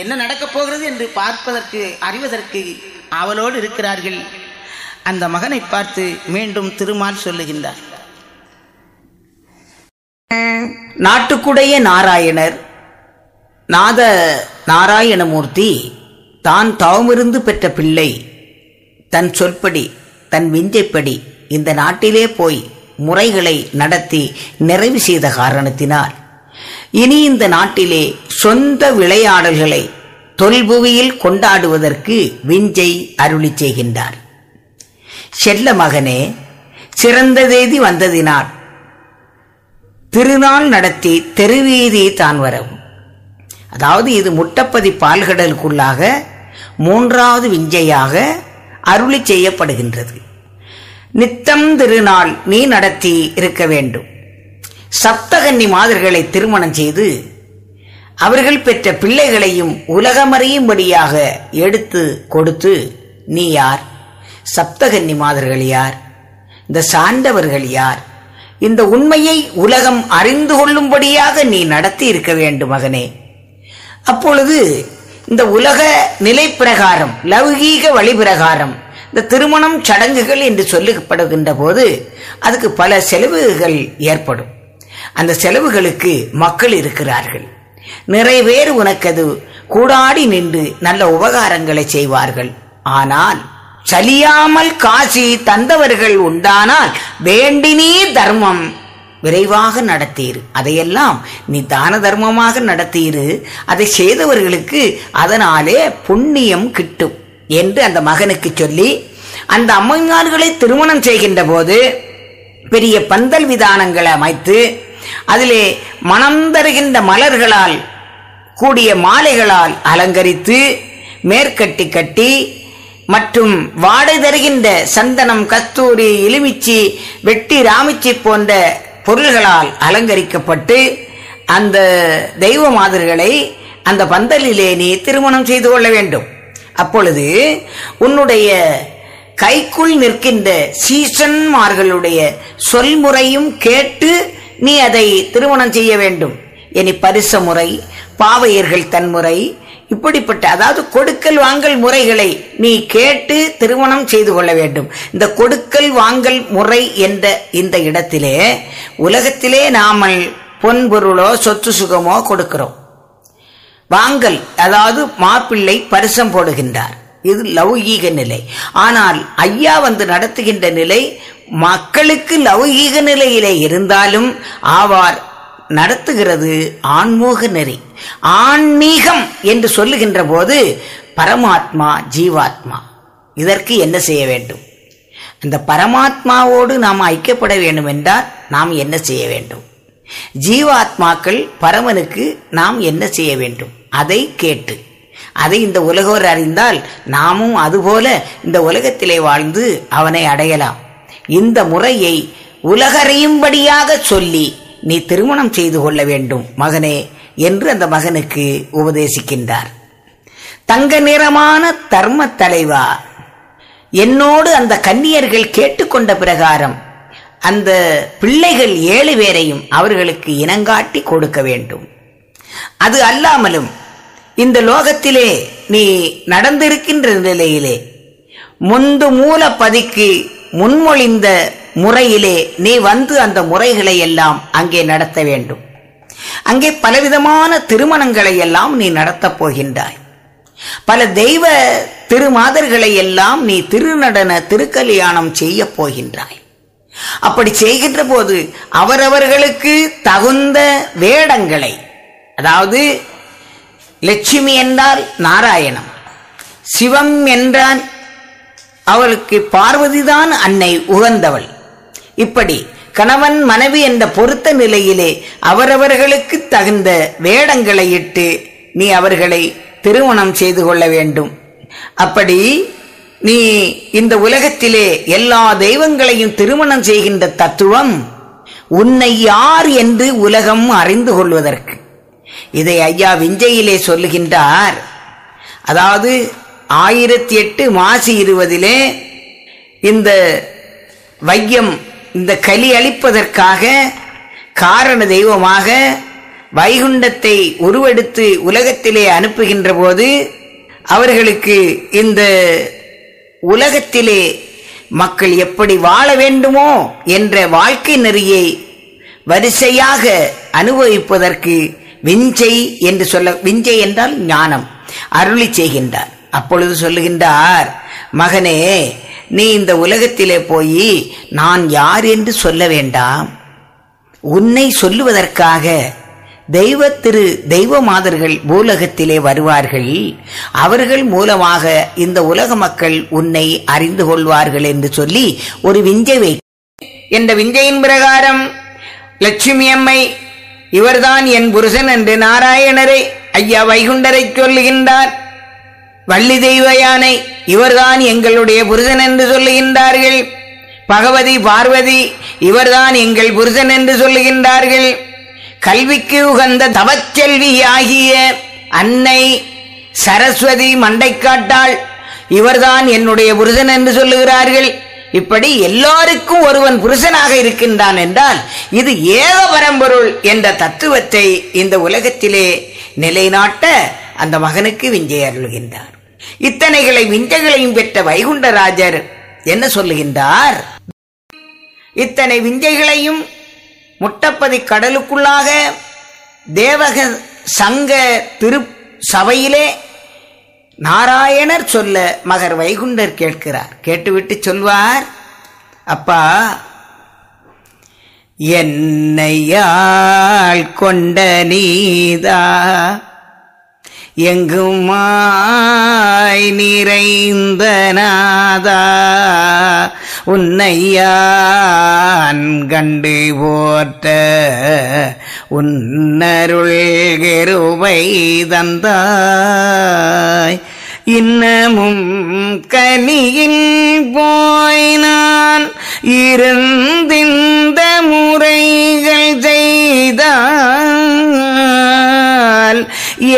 என்ன நடக்கப் போகிறது என்று பார்ப்பதற்கு அறிவதற்கு ஆவலோடு இருக்கிறார்கள். அந்த மகனை பார்த்து மீண்டும் திருமால் சொல்லுகின்றார். நாட்டுக்குடைய நாராயணர் நாத நாராயணமூர்த்தி தான் தவமிருந்து பெற்ற பிள்ளை தன் சொற்படி தன் விஞ்சைப்படி இந்த நாட்டிலே போய் முறைகளை நடத்தி நிறைவு செய்த காரணத்தினால் இனி இந்த நாட்டிலே சொந்த விளையாடல்களை தொல்புவியில் கொண்டாடுவதற்கு விஞ்சை அருளி செய்கின்றார். செல்ல மகனே, சிறந்த தேதி வந்ததினால் திருநாள் நடத்தி தெருவீதி தான் வரவும். அதாவது இது முட்டப்பதி பால்கடலுக்குள்ளாக 3வது விஞ்சையாக அருளி செய்யப்படுகின்றது. நித்தம் திருநாள் நீ நடத்தி இருக்க வேண்டும். சப்தகன்னி மாதர்களை திருமணம் செய்து அவர்கள் பெற்ற பிள்ளைகளையும் உலகமறியும்படியாக எடுத்து கொடுத்து, நீ யார், சப்தகன்னி மாதர்கள் யார், இந்த சாண்டவர்கள் யார், இந்த உண்மையை உலகம் அறிந்து கொள்ளும்படியாக நீ நடத்தி இருக்க வேண்டும் மகனே. அப்பொழுது இந்த உலக நிலை பிரகாரம் லௌகீக வழி பிரகாரம் இந்த திருமணம் சடங்குகள் என்று சொல்லப்படுகின்ற போது அதுக்கு பல செலவுகள் ஏற்படும். அந்த செலவுகளுக்கு மக்கள் இருக்கிறார்கள். நிறைய பேர் உனக்கு அது கூடாடி நின்று நல்ல உபகாரங்களை செய்வார்கள். ஆனால் சலியாமல் காசி தந்தவர்கள் உண்டானால் வேண்டினே தர்மம் விரைவாக நடத்தீரு. அதையெல்லாம் நீ தான தர்மமாக நடத்தீரு. அதை செய்தவர்களுக்கு அதனாலே புண்ணியம் கிட்டும் என்று அந்த மகனுக்கு சொல்லி அந்த அம்மையார்களை திருமணம் செய்கின்ற போது பெரிய பந்தல் விதானங்களை அமைத்து அதிலே மனம் தருகின்ற மலர்களால் கூடிய மாலைகளால் அலங்கரித்து மேற்கட்டி கட்டி மற்றும் வாடை தருகின்ற சந்தனம், கஸ்தூரி, எலுமிச்சி, வெட்டி, ராமிச்சி போன்ற பொருள்களால் அலங்கரிக்கப்பட்டு அந்த தெய்வ மாதிரிகளை அந்த பந்தலிலே நீ திருமணம் செய்து கொள்ள வேண்டும். அப்பொழுது உன்னுடைய கைக்குள் நிற்கின்ற சீசன்மார்களுடைய சொல்முறையும் கேட்டு நீ அதை திருமணம் செய்ய வேண்டும். இனி பரிச முறை, பாவையர்கள் தன்முறை, இப்படிப்பட்ட அதாவது கொடுக்கல் வாங்கல் முறைகளை நீ கேட்டு திருமணம் செய்து கொள்ள வேண்டும். இந்த கொடுக்கல் வாங்கல் முறை என்ற இந்த இடத்திலே உலகத்திலே நாமல் பொன்பொருளோ சொத்து சுகமோ கொடுக்கிறோம். வாங்கல் அதாவது மாப்பிள்ளை பரிசம் போடுகின்றார், இது லௌகீக நிலை. ஆனால் ஐயா வந்து நடத்துகின்ற நிலை மக்களுக்கு லௌகீக நிலையிலே இருந்தாலும் ஆவார் நடத்துகிறது ஆன்மீக நெறி. ஆன்மீகம் என்று சொல்லுகின்ற போது பரமாத்மா ஜீவாத்மா, இதற்கு என்ன செய்ய வேண்டும்? இந்த பரமாத்மாவோடு நாம் ஐக்கியப்பட வேண்டும் என்றால் நாம் என்ன செய்ய வேண்டும்? ஜீவாத்மாக்கள் பரமனுக்கு நாம் என்ன செய்ய வேண்டும்? அதை கேட்டு அதை இந்த உலகோர் அறிந்தால் நாமும் அதுபோல இந்த உலகத்திலே வாழ்ந்து அவனை அடையலாம். இந்த முறையை உலகறியும்படியாக சொல்லி நீ திருமணம் செய்து கொள்ள வேண்டும் மகனே என்று அந்த மகனுக்கு உபதேசிக்கின்றார். தங்க நிறமான தர்ம தலைவா, என்னோடு அந்த கன்னியர்கள் கேட்டுக்கொண்ட பிரகாரம் அந்த பிள்ளைகள் 7 பேரையும் அவர்களுக்கு இனங்காட்டி கொடுக்க வேண்டும். அது அல்லாமலும் இந்த லோகத்திலே நீ நடந்திருக்கின்ற நிலையிலே முந்து மூல பதிக்கு முன்மொழிந்த முறையிலே நீ வந்து அந்த முறைகளை எல்லாம் அங்கே நடத்த வேண்டும். அங்கே பலவிதமான திருமணங்களை எல்லாம் நீ நடத்தப் போகின்றாய். பல தெய்வ திருமாதர்களை எல்லாம் நீ திருநடன திருக்கல்யாணம் செய்ய போகின்றாய். அப்படி செய்கின்ற போது அவரவர்களுக்கு தகுந்த வேடங்களை, அதாவது லட்சுமி என்றால் நாராயணம், சிவம் என்றால் அவளுக்கு பார்வதிதான் அன்னை உகந்தவள். இப்படி கணவன் மனைவி என்ற பொருத்த நிலையிலே அவரவர்களுக்கு தகுந்த வேடங்களை இட்டு நீ அவர்களை திருமணம் செய்து கொள்ள வேண்டும். அப்படி நீ இந்த உலகத்திலே எல்லா தெய்வங்களையும் திருமணம் செய்கின்ற தத்துவம் உன்னை யார் என்று உலகம் அறிந்து கொள்வதற்கு. இதை ஐயா விஞ்சையிலே சொல்லுகின்றார். அதாவது 1008 மாசி 20 இந்த வையம் இந்த கலி அளிப்பதற்காக காரண தெய்வமாக வைகுண்டத்தை உருவெடுத்து உலகத்திலே அனுப்புகின்ற போது அவர்களுக்கு இந்த உலகத்திலே மக்கள் எப்படி வாழ வேண்டுமோ என்ற வாழ்க்கை நெறியை வரிசையாக அனுபவிப்பதற்கு விஞ்சை என்று சொல்ல, விஞ்சை என்றால் ஞானம், அருளி செய்கின்றார். அப்பொழுது சொல்லுகின்றார், மகனே, நீ இந்த உலகத்திலே போய் நான் யார் என்று சொல்ல வேண்டாம். உன்னை சொல்லுவதற்காக தெய்வ மாதர்கள் பூலகத்திலே வருவார்கள். அவர்கள் மூலமாக இந்த உலக மக்கள் உன்னை அறிந்து கொள்வார்கள் என்று சொல்லி ஒரு விஞ்சை வை. என்ற விஞ்சையின் பிரகாரம் லட்சுமி அம்மை இவர்தான் என் புருஷன் என்று நாராயணரை ஐயா வைகுண்டரை சொல்லுகின்றார். வள்ளி தெய்வ யானை இவர்தான் எங்களுடைய புருஷன் என்று சொல்லுகின்றார்கள். பகவதி பார்வதி இவர்தான் எங்கள் புருஷன் என்று சொல்லுகின்றார்கள். கல்விக்கு உகந்த தவச்செல்வி ஆகிய அன்னை சரஸ்வதி மண்டைக்காட்டாள் இவர்தான் என்னுடைய புருஷன் என்று சொல்லுகிறார்கள். இப்படி எல்லாருக்கும் ஒருவன் புருஷனாக இருக்கின்றான் என்றால் இது ஏக பரம்பொருள் என்ற தத்துவத்தை இந்த உலகத்திலே நிலைநாட்ட அந்த மகனுக்கு விஞ்சை அருள்கின்றார். இத்தனைகளை விஞ்சைகளையும் பெற்ற வைகுண்டராஜர் என்ன சொல்லுகின்றார்? இத்தனை விஞ்சைகளையும் முட்டப்பதி கடலுக்குள்ளாக தேவக சங்க திரு சபையிலே நாராயணர் சொல்ல மகர் வைகுண்டர் கேட்கிறார். கேட்டுவிட்டு சொல்வார், அப்பா, என்னையாள் கொண்ட நீதா எங்குமாய் நிறைந்த நாதா உன்னையான் கண்டு போற்ற உன்னருள் கெருவை தந்தாய். இன்னமும் கனியில் போய் நான் இருந்திந்த முறைகள் செய்தால்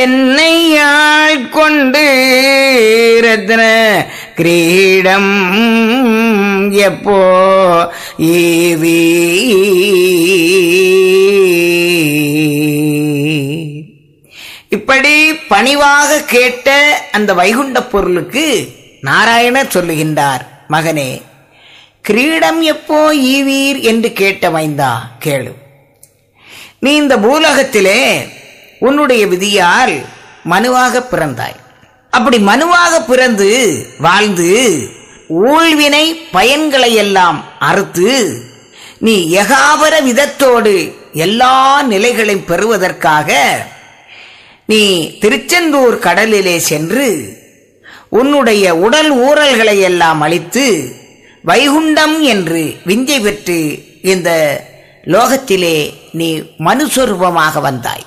என்னையாள் கொண்டு ரத்ன கிரீடம் எப்போ ஈவி. இப்படி பணிவாக கேட்ட அந்த வைகுண்ட பொருளுக்கு நாராயணர் சொல்லுகின்றார், மகனே, கிரீடம் எப்போ ஈவீர் என்று கேட்ட மைந்தா கேளு. நீ இந்த பூலகத்திலே உன்னுடைய விதியால் மனுவாக பிறந்தாய். அப்படி மனுவாக பிறந்து வாழ்ந்து ஊழ்வினை பயன்களை எல்லாம் அறுத்து நீ யகாபர விதத்தோடு எல்லா நிலைகளையும் பெறுவதற்காக நீ திருச்செந்தூர் கடலிலே சென்று உன்னுடைய உடல் ஊரல்களை எல்லாம் அழித்து வைகுண்டம் என்று விஞ்சை பெற்று இந்த லோகத்திலே நீ மனுஸ்வரூபமாக வந்தாய்.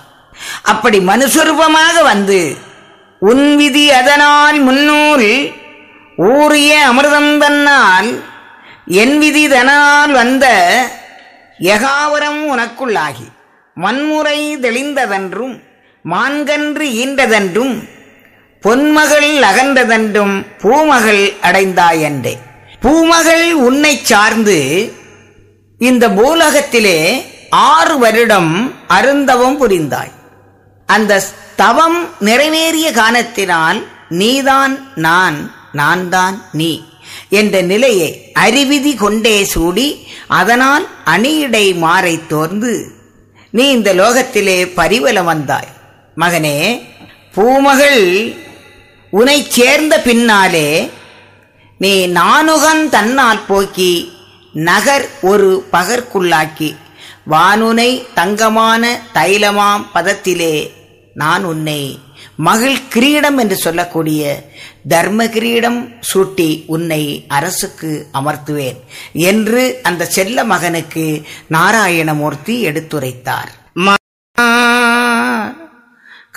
அப்படி மனுஸ்வரூபமாக வந்து உன் விதி அதனால் முன்னூல் ஊறிய அமிர்தம் தன்னால் என் விதி தனால் வந்த யகாவரம் உனக்குள்ளாகி மண்முறை தெளிந்ததென்றும் மான்கன்று ஈன்றதென்றும் பொன்மகள் அகன்றதென்றும் பூமகள் அடைந்தாயன்றே. பூமகள் உன்னை சார்ந்து இந்த பூலகத்திலே 6 வருடம் அருந்தவம் புரிந்தாய். அந்த தவம் நிறைவேறிய காரணத்தினால் நீதான் நான், நான் தான் நீ என்ற நிலையை அறிவிதி கொண்டே சூடி அதனால் அணியிடை மாறை தோர்ந்து நீ இந்த லோகத்திலே பரிவலம் வந்தாய். மகனே, பூமகள் உனை சேர்ந்த பின்னாலே நீ நானுகன் தன்னால் போக்கி நகர் ஒரு பகற்குள்ளாக்கி வானுனை தங்கமான தைலமாம் பதத்திலே நான் உன்னை மகிழ் கிரீடம் என்று சொல்லக்கூடிய தர்ம கிரீடம் சூட்டி உன்னை அரசுக்கு அமர்த்துவேன் என்று அந்த செல்ல மகனுக்கு நாராயணமூர்த்தி எடுத்துரைத்தார்.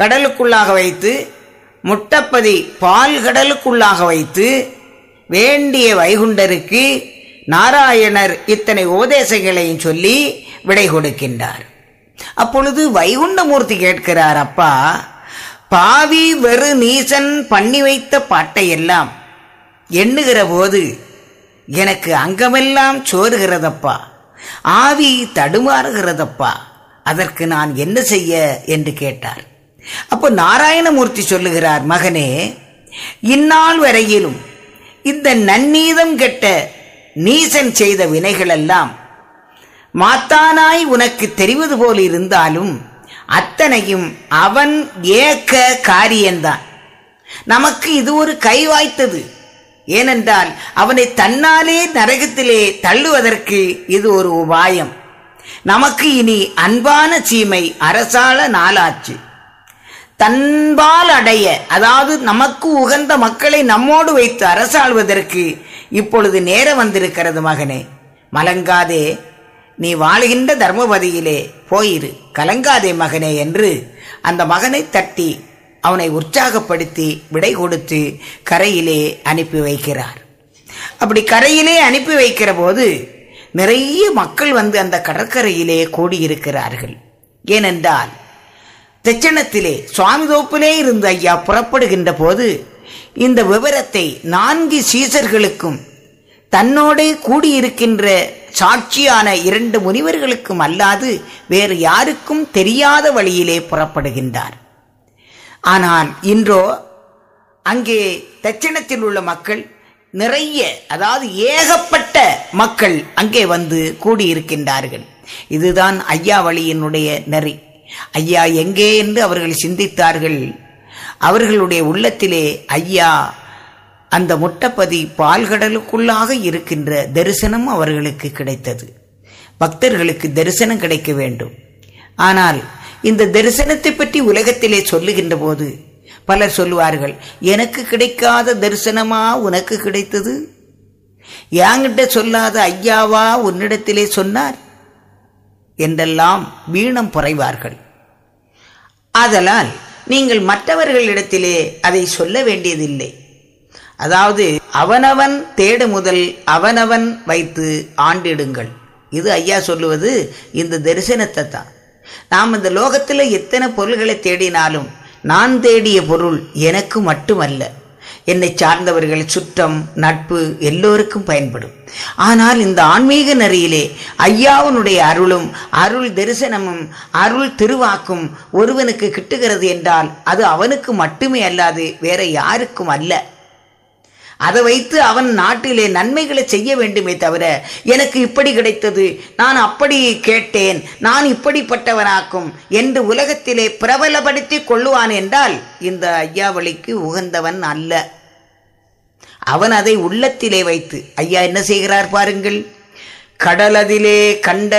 கடலுக்குள்ளாக வைத்து முட்டப்பதி பால் கடலுக்குள்ளாக வைத்து வேண்டிய வைகுண்டருக்கு நாராயணர் இத்தனை உபதேசங்களையும் சொல்லி விடை கொடுக்கின்றார். அப்பொழுது வைகுண்டமூர்த்தி கேட்கிறார், அப்பா, பாவி வெறு நீசன் பண்ணி வைத்த பாட்டையெல்லாம் எண்ணுகிற போது எனக்கு அங்கமெல்லாம் சோறுகிறதப்பா, ஆவி தடுமாறுகிறதப்பா, அதற்கு நான் என்ன செய்ய என்று கேட்டார். அப்போ நாராயணமூர்த்தி சொல்லுகிறார், மகனே, இந்நாள் வரையிலும் இந்த நன்னீதம் கெட்ட நீசன் செய்த வினைகளெல்லாம் மாத்தானாய் உனக்கு தெரிவது போல் இருந்தாலும் அத்தனையும் அவன் ஏக்க காரியம்தான். நமக்கு இது ஒரு கை வாய்த்தது. ஏனென்றால் அவனை தன்னாலே நரகத்திலே தள்ளுவதற்கு இது ஒரு உபாயம். நமக்கு இனி அன்பான சீமை அரசாள நாளாச்சு. தன்பால் அடைய, அதாவது நமக்கு உகந்த மக்களை நம்மோடு வைத்து அரசாள்வதற்கு இப்பொழுது நேரம் வந்திருக்கிறது. மகனே, மலங்காதே, நீ வாழுகின்ற தர்மபதியிலே போயிரு, கலங்காதே மகனே என்று அந்த மகனை தட்டி அவனை உற்சாகப்படுத்தி விடை கொடுத்து கரையிலே அனுப்பி வைக்கிறார். அப்படி கரையிலே அனுப்பி வைக்கிற போது நிறைய மக்கள் வந்து அந்த கடற்கரையிலே கூடியிருக்கிறார்கள். ஏனென்றால் தெச்சனத்திலே சுவாமி தோப்பிலே இருந்து ஐயா புறப்படுகின்ற போது இந்த விவரத்தை 4 சீசர்களுக்கும் தன்னோடே கூடியிருக்கின்ற சாட்சியான 2 முனிவர்களுக்கும் அல்லாது வேறு யாருக்கும் தெரியாத வழியிலே புறப்படுகின்றார். ஆனால் இன்றோ அங்கே தட்சிணத்தில் உள்ள மக்கள் நிறைய, அதாவது ஏகப்பட்ட மக்கள் அங்கே வந்து கூடியிருக்கின்றார்கள். இதுதான் ஐயா வழியினுடைய நெறி. ஐயா எங்கே என்று அவர்கள் சிந்தித்தார்கள். அவர்களுடைய உள்ளத்திலே ஐயா அந்த முட்டப்பதி பால்கடலுக்குள்ளாக இருக்கின்ற தரிசனம் அவர்களுக்கு கிடைத்தது. பக்தர்களுக்கு தரிசனம் கிடைக்க வேண்டும். ஆனால் இந்த தரிசனத்தை பற்றி உலகத்திலே சொல்லுகின்ற போது பலர் சொல்லுவார்கள், எனக்கு கிடைக்காத தரிசனமா உனக்கு கிடைத்தது? என்கிட்ட சொல்லாத ஐயாவா உன்னிடத்திலே சொன்னார் என்றெல்லாம் வீணம் புரைவார்கள். ஆதலால் நீங்கள் மற்றவர்களிடத்திலே அதை சொல்ல வேண்டியதில்லை. அதாவது அவனவன் தேடு முதல் அவனவன் வைத்து ஆண்டிடுங்கள். இது ஐயா சொல்லுவது இந்த தரிசனத்தை தான். நாம் இந்த லோகத்தில் எத்தனை பொருள்களை தேடினாலும் நான் தேடிய பொருள் எனக்கு மட்டுமல்ல, என்னை சார்ந்தவர்கள், சுற்றம், நட்பு எல்லோருக்கும் பயன்படும். ஆனால் இந்த ஆன்மீக நெறியிலே ஐயாவுனுடைய அருளும் அருள் தரிசனமும் அருள் திருவாக்கும் ஒருவனுக்கு கிட்டுகிறது என்றால் அது அவனுக்கு மட்டுமே அல்லாது வேற யாருக்கும் அல்ல. அதை வைத்து அவன் நாட்டிலே நன்மைகளை செய்ய வேண்டுமே தவிர எனக்கு இப்படி கிடைத்தது, நான் அப்படி கேட்டேன், நான் இப்படிப்பட்டவனாக்கும் என்று உலகத்திலே பிரபலப்படுத்தி கொள்ளுவான் என்றால் இந்த ஐயாவளிக்கு உகந்தவன் அல்ல. அவன் அதை உள்ளத்திலே வைத்து ஐயா என்ன செய்கிறார் பாருங்கள். கடலதிலே கண்ட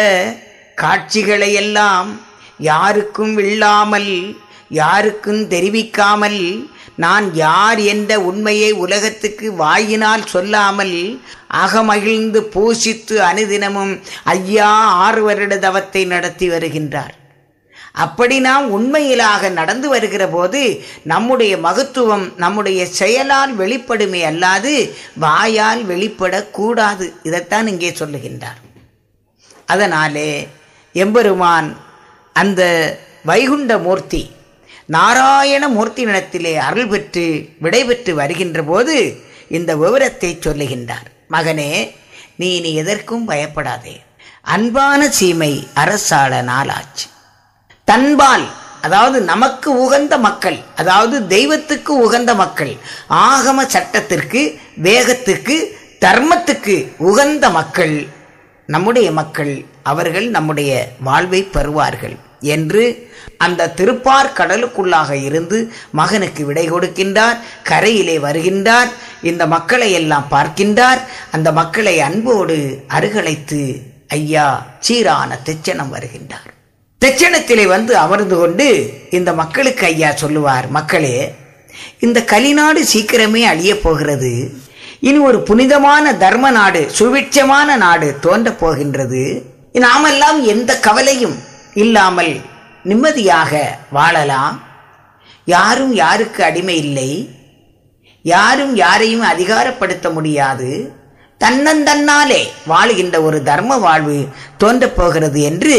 காட்சிகளை எல்லாம் யாருக்கும் இல்லாமல், யாருக்கும் தெரிவிக்காமல், நான் யார் என்ற உண்மையை உலகத்துக்கு வாயினால் சொல்லாமல் அகமகிழ்ந்து பூசித்து அனுதினமும் ஐயா 6 வருட தவத்தை நடத்தி வருகின்றார். அப்படி நாம் உண்மையிலாக நடந்து வருகிற போது நம்முடைய மகத்துவம் நம்முடைய செயலால் வெளிப்படுமே அல்லாது வாயால் வெளிப்படக்கூடாது. இதைத்தான் இங்கே சொல்லுகின்றார். அதனாலே எம்பெருமான் அந்த வைகுண்ட மூர்த்தி நாராயண மூர்த்தியிடத்திலே அருள் பெற்று விடைபெற்று வருகின்ற போது இந்த விவரத்தை சொல்லுகின்றார். மகனே, நீ இனி எதற்கும் பயப்படாதே. அன்பான சீமை அரசாள நாளாச்சு. தன்பால் அதாவது நமக்கு உகந்த மக்கள், அதாவது தெய்வத்துக்கு உகந்த மக்கள், ஆகம சட்டத்திற்கு, வேகத்துக்கு, தர்மத்துக்கு உகந்த மக்கள் நம்முடைய மக்கள், அவர்கள் நம்முடைய வாழ்வை பெறுவார்கள் என்று அந்த திருப்பார் கடலுக்குள்ளாக இருந்து மகனுக்கு விடை கொடுக்கின்றார். கரையிலே வருகின்றார். இந்த மக்களை எல்லாம் பார்க்கின்றார். அந்த மக்களை அன்போடு அருகழைத்து ஐயா சீரான தெச்சனம் வருகின்றார். தெச்சனத்திலே வந்து அமர்ந்து கொண்டு இந்த மக்களுக்கு ஐயா சொல்லுவார், மக்களே, இந்த கலிநாடு சீக்கிரமே அழியப் போகிறது. இனி ஒரு புனிதமான தர்ம நாடு, சுவிட்சமான நாடு தோன்றப் போகின்றது. நாமெல்லாம் எந்த கவலையும் இல்லாமல் நிம்மதியாக வாழலாம். யாரும் யாருக்கு அடிமை இல்லை. யாரும் யாரையும் அதிகாரப்படுத்த முடியாது. தன்னந்தன்னாலே வாழுகின்ற ஒரு தர்ம வாழ்வு தோன்றப் போகிறது என்று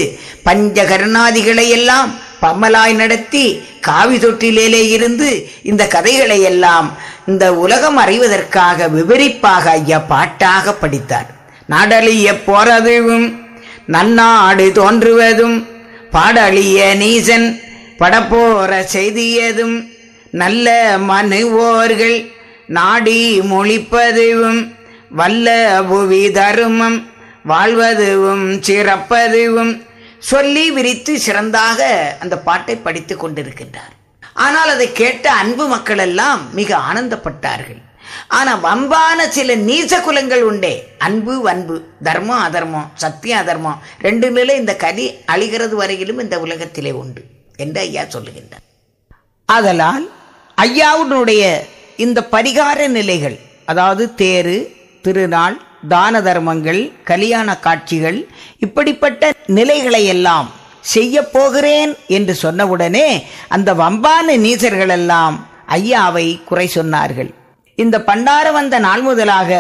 பஞ்சகர்ணாதிகளை எல்லாம் பம்மலாய் நடத்தி காவி தொட்டிலே இருந்து இந்த கதைகளை எல்லாம் இந்த உலகம் அறிவதற்காக விவரிப்பாக ஐயா பாட்டாக படித்தார். நாடழிய போறதும் நன்னாடு தோன்றுவதும் பாடழிய நீசன் படப்போற செய்தியதும் நல்ல மனுவோர்கள் நாடி மொழிப்பதுவும் வல்ல புவி தருமம் வாழ்வதுவும் சிறப்பதுவும் சொல்லி விரித்து சிறந்தாக அந்த பாட்டை படித்து கொண்டிருக்கின்றார். ஆனால் அதை கேட்ட அன்பு மக்கள் எல்லாம் மிக ஆனந்தப்பட்டார்கள். ஆனா வம்பான சில நீச குலங்கள் உண்டே, அன்பு வன்பு, தர்மம் அதர்மம், சத்தியம் அதர்மம், ரெண்டு நிலை இந்த கலி அழிகிறது வரையிலும் இந்த உலகத்திலே உண்டு என்று ஐயா சொல்லுகின்றார். ஆதலால் ஐயாவுடைய இந்த பரிகார நிலைகள், அதாவது தேரு, திருநாள், தான தர்மங்கள், கல்யாண காட்சிகள், இப்படிப்பட்ட நிலைகளை எல்லாம் செய்ய போகிறேன் என்று சொன்னவுடனே அந்த வம்பான நீசர்கள் எல்லாம் ஐயாவை குறை சொன்னார்கள். இந்த பண்டார வந்த நாள் முதலாக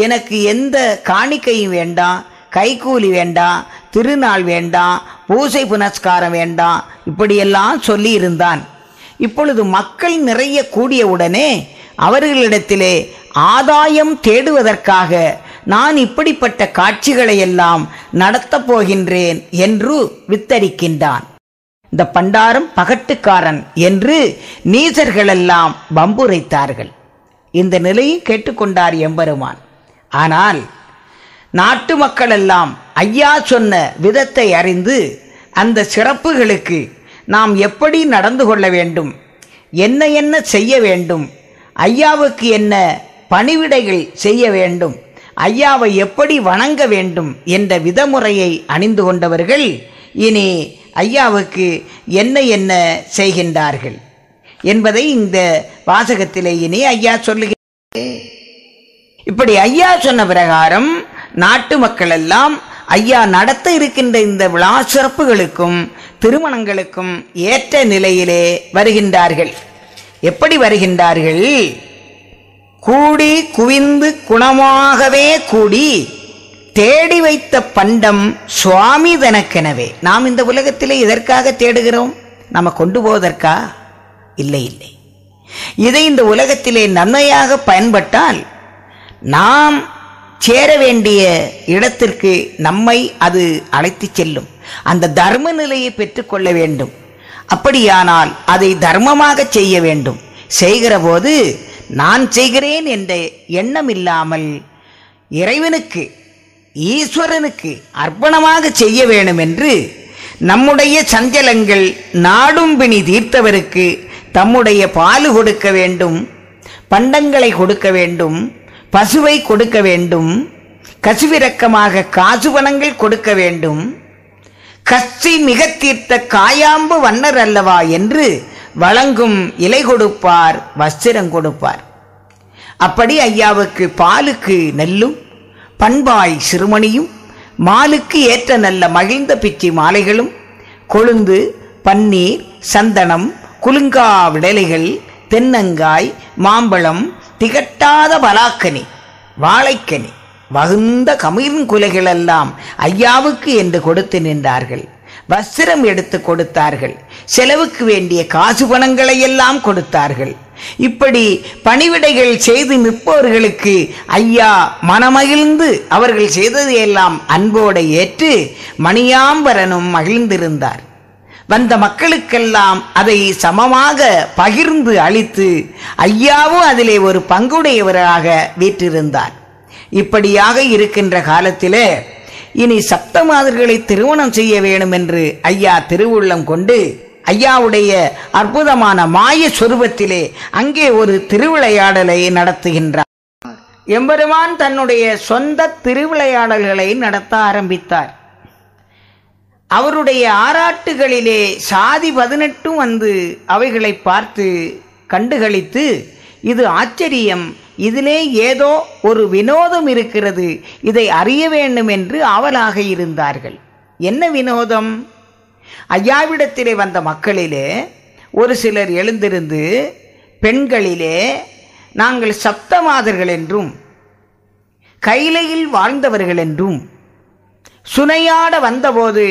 எனக்கு எந்த காணிக்கையும் வேண்டாம், கைக்கூலி வேண்டாம், திருநாள் வேண்டாம், பூசை புனஸ்காரம் வேண்டாம், இப்படியெல்லாம் சொல்லி இருந்தான். இப்பொழுது மக்கள் நிறைய கூடியவுடனே அவர்களிடத்திலே ஆதாயம் தேடுவதற்காக நான் இப்படிப்பட்ட காட்சிகளை எல்லாம் நடத்தப் போகின்றேன் என்று வித்தரிக்கின்றான். இந்த பண்டாரம் பகட்டுக்காரன் என்று நீசர்களெல்லாம் வம்புரைத்தார்கள். இந்த நிலையை கேட்டுக்கொண்டார் எம்பெருமான். ஆனால் நாட்டு மக்கள் எல்லாம் ஐயா சொன்ன விதத்தை அறிந்து அந்த சிறப்புகளுக்கு நாம் எப்படி நடந்து கொள்ள வேண்டும், என்ன என்ன செய்ய வேண்டும், ஐயாவுக்கு என்ன பணிவிடைகள் செய்ய வேண்டும், ஐயாவை எப்படி வணங்க வேண்டும் என்ற விதமுறையை அணிந்து கொண்டவர்கள் இனி ஐயாவுக்கு என்ன என்ன செய்கின்றார்கள் என்பதை இந்த வாசகத்திலே இனி ஐயா சொல்லுகிறார். இப்படி ஐயா சொன்ன பிரகாரம் நாட்டு மக்கள் எல்லாம் ஐயா நடத்த இருக்கின்ற இந்த விழா சிறப்புகளுக்கும் திருமணங்களுக்கும் ஏற்ற நிலையிலே வருகின்றார்கள். எப்படி வருகின்றார்கள்? கூடி குவிந்து குணமாகவே கூடி தேடி வைத்த பண்டம் சுவாமி தனக்கெனவே. நாம் இந்த உலகத்திலே இதற்காக தேடுகிறோம்? நம்ம கொண்டு போவதற்கா? இல்லை இல்லை. இதை இந்த உலகத்திலே நன்மையாக பயன்பட்டால் நாம் சேர வேண்டிய இடத்திற்கு நம்மை அது அழைத்து செல்லும். அந்த தர்ம நிலையை பெற்றுக்கொள்ள வேண்டும். அப்படியானால் அதை தர்மமாக செய்ய வேண்டும். செய்கிற போது நான் செய்கிறேன் என்ற எண்ணம் இல்லாமல் இறைவனுக்கு, ஈஸ்வரனுக்கு அர்ப்பணமாக செய்ய வேண்டும் என்று நம்முடைய சஞ்சலங்கள் நாடும் பிணி தீர்த்தவருக்கு தம்முடைய பாலு கொடுக்க வேண்டும், பண்டங்களை கொடுக்க வேண்டும், பசுவை கொடுக்க வேண்டும், கசுவிரக்கமாக காசு பணங்கள் கொடுக்க வேண்டும். கச்சி மிக தீர்த்த காயாம்பு வண்ணர் அல்லவா என்று வழங்கும் இலை கொடுப்பார், வஸ்திரம் கொடுப்பார். அப்படி ஐயாவுக்கு பாலுக்கு நெல்லும், பண்பாய் சிறுமணியும், மாலுக்கு ஏற்ற நல்ல மகிழ்ந்த பிச்சி மாலைகளும், கொழுந்து, பன்னீர், சந்தனம், குலுங்கா விடலைகள், தென்னங்காய், மாம்பழம், திகட்டாத பலாக்கனி, வாழைக்கனி, வகுந்த கமிழ்குலைகளெல்லாம் ஐயாவுக்கு என்று கொடுத்து நின்றார்கள். வஸ்திரம் எடுத்து கொடுத்தார்கள். செலவுக்கு வேண்டிய காசு பணங்களை எல்லாம் கொடுத்தார்கள். இப்படி பணிவிடைகள் செய்து நிற்பவர்களுக்கு ஐயா மனமகிழ்ந்து அவர்கள் செய்ததையெல்லாம் அன்போடு ஏற்று மணியாம்பரனும் மகிழ்ந்திருந்தார். வந்த மக்களுக்கெல்லாம் அதை சமமாக பகிர்ந்து அளித்து ஐயாவும் அதிலே ஒரு பங்குடையவராக வீற்றிருந்தார். இப்படியாக இருக்கின்ற காலத்திலே இனி சப்தமாதர்களை திருமணம் செய்ய வேண்டும் என்று ஐயா திருவுள்ளம் கொண்டு ஐயாவுடைய அற்புதமான மாய சொரூபத்திலே அங்கே ஒரு திருவிளையாடலை நடத்துகின்றார். எம்பெருமான் தன்னுடைய சொந்த திருவிளையாடல்களை நடத்த ஆரம்பித்தார். அவருடைய ஆராட்டுகளிலே சாதி 18 வந்து அவைகளை பார்த்து கண்டுகளித்து, இது ஆச்சரியம், இதிலே ஏதோ ஒரு வினோதம் இருக்கிறது, இதை அறிய வேண்டும் என்று ஆவலாக இருந்தார்கள். என்ன வினோதம்? ஐயாவிடத்திலே வந்த மக்களிலே ஒரு சிலர் எழுந்திருந்து பெண்களிலே நாங்கள் சப்தமாதர்கள் என்றும் கைலையில் வாழ்ந்தவர்கள் என்றும் சுனையாட வந்தபோது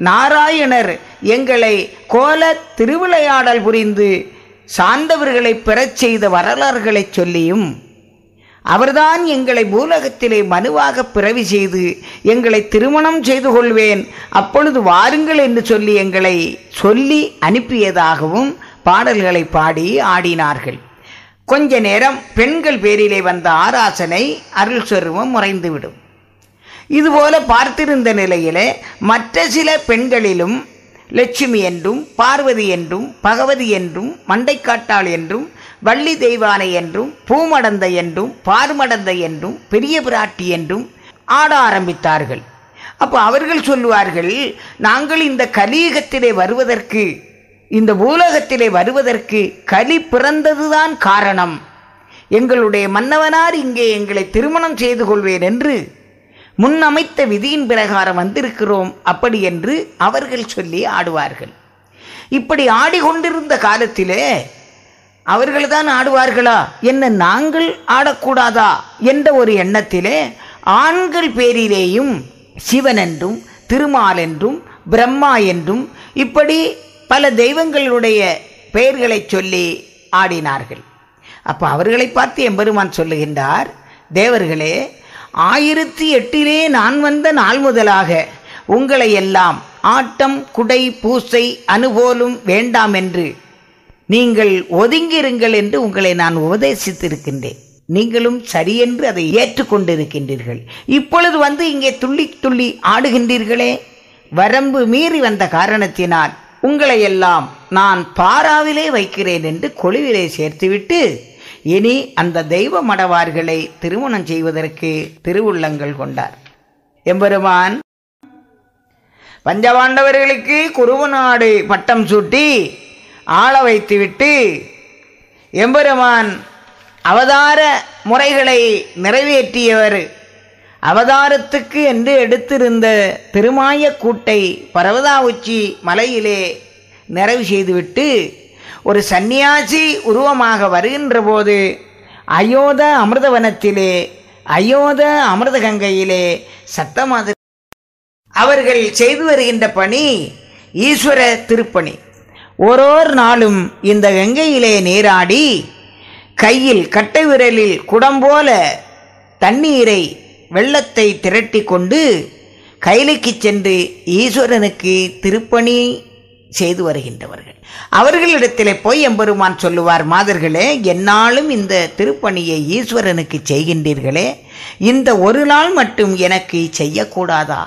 நாராயணர் எங்களை கோல திருவிளையாடல் புரிந்து சார்ந்தவர்களை பெறச் செய்த வரலாறுகளை சொல்லியும், அவர்தான் எங்களை பூலகத்திலே மனுவாக பிறவி செய்து எங்களை திருமணம் செய்து கொள்வேன், அப்பொழுது வாருங்கள் என்று சொல்லி எங்களை சொல்லி அனுப்பியதாகவும் பாடல்களை பாடி ஆடினார்கள். கொஞ்ச நேரம் பெண்கள் பேரிலே வந்த ஆராசனை அருள் சொருவம் முறைந்துவிடும். இதுபோல பார்த்திருந்த நிலையிலே மற்ற சில பெண்களிலும் லட்சுமி என்றும் பார்வதி என்றும் பகவதி என்றும் மண்டைக்காட்டாள் என்றும் வள்ளி தெய்வானை என்றும் பூமடந்தை என்றும் பார்மடந்தை என்றும் பெரிய பிராட்டி என்றும் ஆட ஆரம்பித்தார்கள். அப்போ அவர்கள் சொல்லுவார்கள், நாங்கள் இந்த கலியுகத்திலே வருவதற்கு, இந்த பூலகத்திலே வருவதற்கு கலி பிறந்ததுதான் காரணம், எங்களுடைய மன்னவனார் இங்கே எங்களை திருமணம் செய்து கொள்வேன் என்று முன்னமைத்த விதியின் பிரகாரம் வந்திருக்கிறோம் அப்படி என்று அவர்கள் சொல்லி ஆடுவார்கள். இப்படி ஆடிக்கொண்டிருந்த காலத்திலே அவர்கள்தான் ஆடுவார்களா, என்ன நாங்கள் ஆடக்கூடாதா என்ற ஒரு எண்ணத்திலே ஆண்கள் பேரிலேயும் சிவன் என்றும் திருமால் என்றும் பிரம்மா என்றும் இப்படி பல தெய்வங்களுடைய பெயர்களை சொல்லி ஆடினார்கள். அப்போ அவர்களை பார்த்து எம்பெருமான் சொல்லுகின்றார், தேவர்களே, 1008 நான் வந்த நாள் முதலாக உங்களை எல்லாம் ஆட்டம் குடை பூசை அனுபோலும் வேண்டாம் என்று நீங்கள் ஒதுங்கிருங்கள் என்று உங்களை நான் உபதேசித்திருக்கின்றேன். நீங்களும் சரியென்று அதை ஏற்றுக்கொண்டிருக்கின்றீர்கள். இப்பொழுது வந்து இங்கே துள்ளி துள்ளி ஆடுகின்றீர்களே, வரம்பு மீறி வந்த காரணத்தினால் உங்களை எல்லாம் நான் பாராவிலே வைக்கிறேன் என்று கொழுவிலே சேர்த்துவிட்டு இனி அந்த தெய்வ மடவார்களை திருமணம் செய்வதற்கு திருவுள்ளங்கள் கொண்டார். எம்பெருமான் பஞ்சபாண்டவர்களுக்கு குருவநாடு பட்டம் சூட்டி ஆள வைத்துவிட்டு எம்பெருமான் அவதார முறைகளை நிறைவேற்றியவர், அவதாரத்துக்கு என்று எடுத்திருந்த திருமாய கூட்டை பர்வதா உச்சி மலையிலே நிறைவு செய்துவிட்டு ஒரு சந்நியாசி உருவமாக வருகின்ற போது அயோத அமிர்தவனத்திலே அயோத அமிர்த கங்கையிலே சப்தமாதர் அவர்கள் செய்து வருகின்ற பணி ஈஸ்வர திருப்பணி. ஓரோர் நாளும் இந்த கங்கையிலே நீராடி கையில் கட்டை விரலில் குடம் போல தண்ணீரை வெள்ளத்தை திரட்டி கொண்டு கைலைக்கு சென்று ஈஸ்வரனுக்கு திருப்பணி செய்து வருகின்றவர்கள். அவர்களிடத்திலே போய் எம்பெருமான் சொல்லுவார், மாதர்களே, என்னாலும் இந்த திருப்பணியை ஈஸ்வரனுக்கு செய்கின்றீர்களே, இந்த ஒரு நாள் மட்டும் எனக்கு செய்யக்கூடாதா?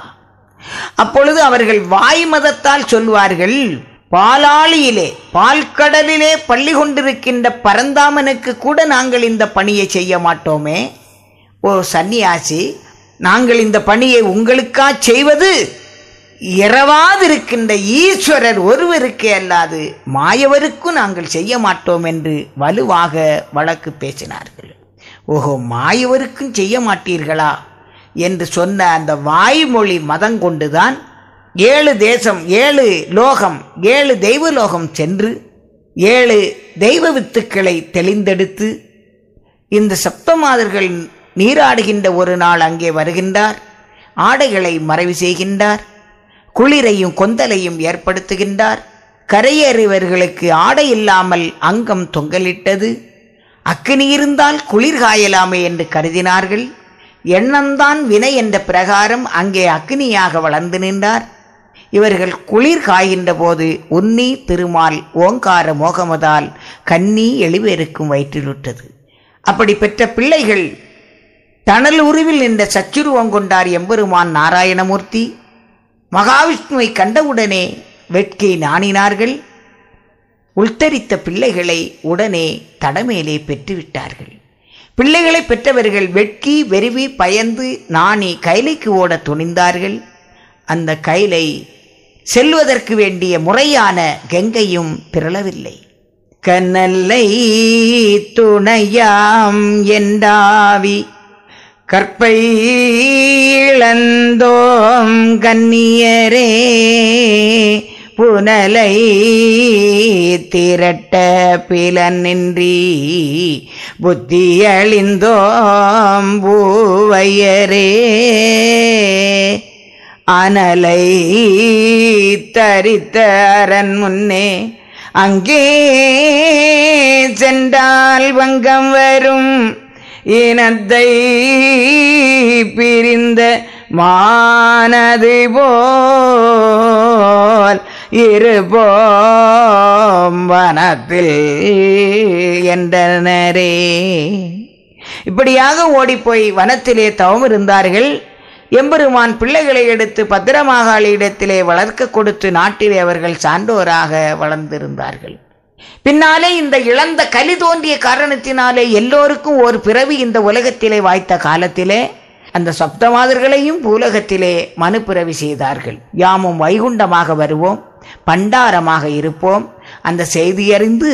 அப்பொழுது அவர்கள் வாய் மதத்தால் சொல்வார்கள், பாலாளியிலே பால்கடலிலே பள்ளி கொண்டிருக்கின்ற பரந்தாமனுக்கு கூட நாங்கள் இந்த பணியை செய்ய மாட்டோமே. ஓ சன்னியாசி, நாங்கள் இந்த பணியை உங்களுக்கா செய்வது? இரவாதிருக்கின்ற ஈஸ்வரர் ஒருவருக்கே அல்லாது மாயவருக்கும் நாங்கள் செய்ய மாட்டோம் என்று வலுவாக வழக்கு பேசினார்கள். ஓஹோ, மாயவருக்கும் செய்ய மாட்டீர்களா என்று சொன்ன அந்த வாய்மொழி மதம் கொண்டுதான் 7 தேசம் 7 லோகம் 7 தெய்வலோகம் சென்று 7 தெய்வ வித்துக்களை தெளிந்தெடுத்து இந்த சப்தமாதர்கள் நீராடுகின்ற ஒரு நாள் அங்கே வருகின்றார். ஆடைகளை மறைவு செய்கின்றார், குளிரையும் கொந்தலையும் ஏற்படுத்துகின்றார். கரையேறியவர்களுக்கு ஆடை இல்லாமல் அங்கம் தொங்கலிட்டது. அக்கினி இருந்தால் குளிர் காயலாமே என்று கருதினார்கள். எண்ணம்தான் வினை என்ற பிரகாரம் அங்கே அக்கினியாக வளர்ந்து நின்றார். இவர்கள் குளிர் காய்கின்ற போது உன்னி திருமால் ஓங்கார மோகமதால் கன்னி எளிவேருக்கும் வயிற்றிலுற்றது. அப்படி பெற்ற பிள்ளைகள் தணல் உருவில் நின்ற சச்சுருவம் கொண்டார் எம்பெருமான் நாராயணமூர்த்தி. மகாவிஷ்ணுவை கண்டவுடனே வெட்கை நாணினார்கள். உள்தரித்த பிள்ளைகளை உடனே தடமேலே பெற்றுவிட்டார்கள். பிள்ளைகளை பெற்றவர்கள் வெட்கி வெறுவி பயந்து நாணி கைலைக்கு ஓட துணிந்தார்கள். அந்த கைலை செல்வதற்கு வேண்டிய முறையான கங்கையும் பிறளவில்லை. கனல்லை துணையாம் என்றாவி கற்பை இழந்தோம் கன்னியரே புனலை திரட்ட பிலனின்றி புத்தியழிந்தோம் பூவையரே அனலை தரித்த அரண் முன்னே அங்கே சென்றால் வங்கம் வரும் இனத்தை பிரிந்த மானது போல் இருப்போம் வனத்தில் என்றனரே. இப்படியாக ஓடிப்போய் வனத்திலே தவம் இருந்தார்கள். எம்பெருமான் பிள்ளைகளை எடுத்து பத்திரமாகாளியிடத்திலே வளர்க்க கொடுத்து நாட்டிலே அவர்கள் சான்றோராக வளர்ந்திருந்தார்கள். பின்னாலே இந்த இழந்த கலி தோன்றிய காரணத்தினாலே எல்லோருக்கும் ஒரு பிறவி இந்த உலகத்திலே வாய்த்த காலத்திலே அந்த சப்தமாதர்களையும் பூலகத்திலே மனு பிறவி செய்தார்கள். யாமும் வைகுண்டமாக வருவோம், பண்டாரமாக இருப்போம். அந்த செய்தியறிந்து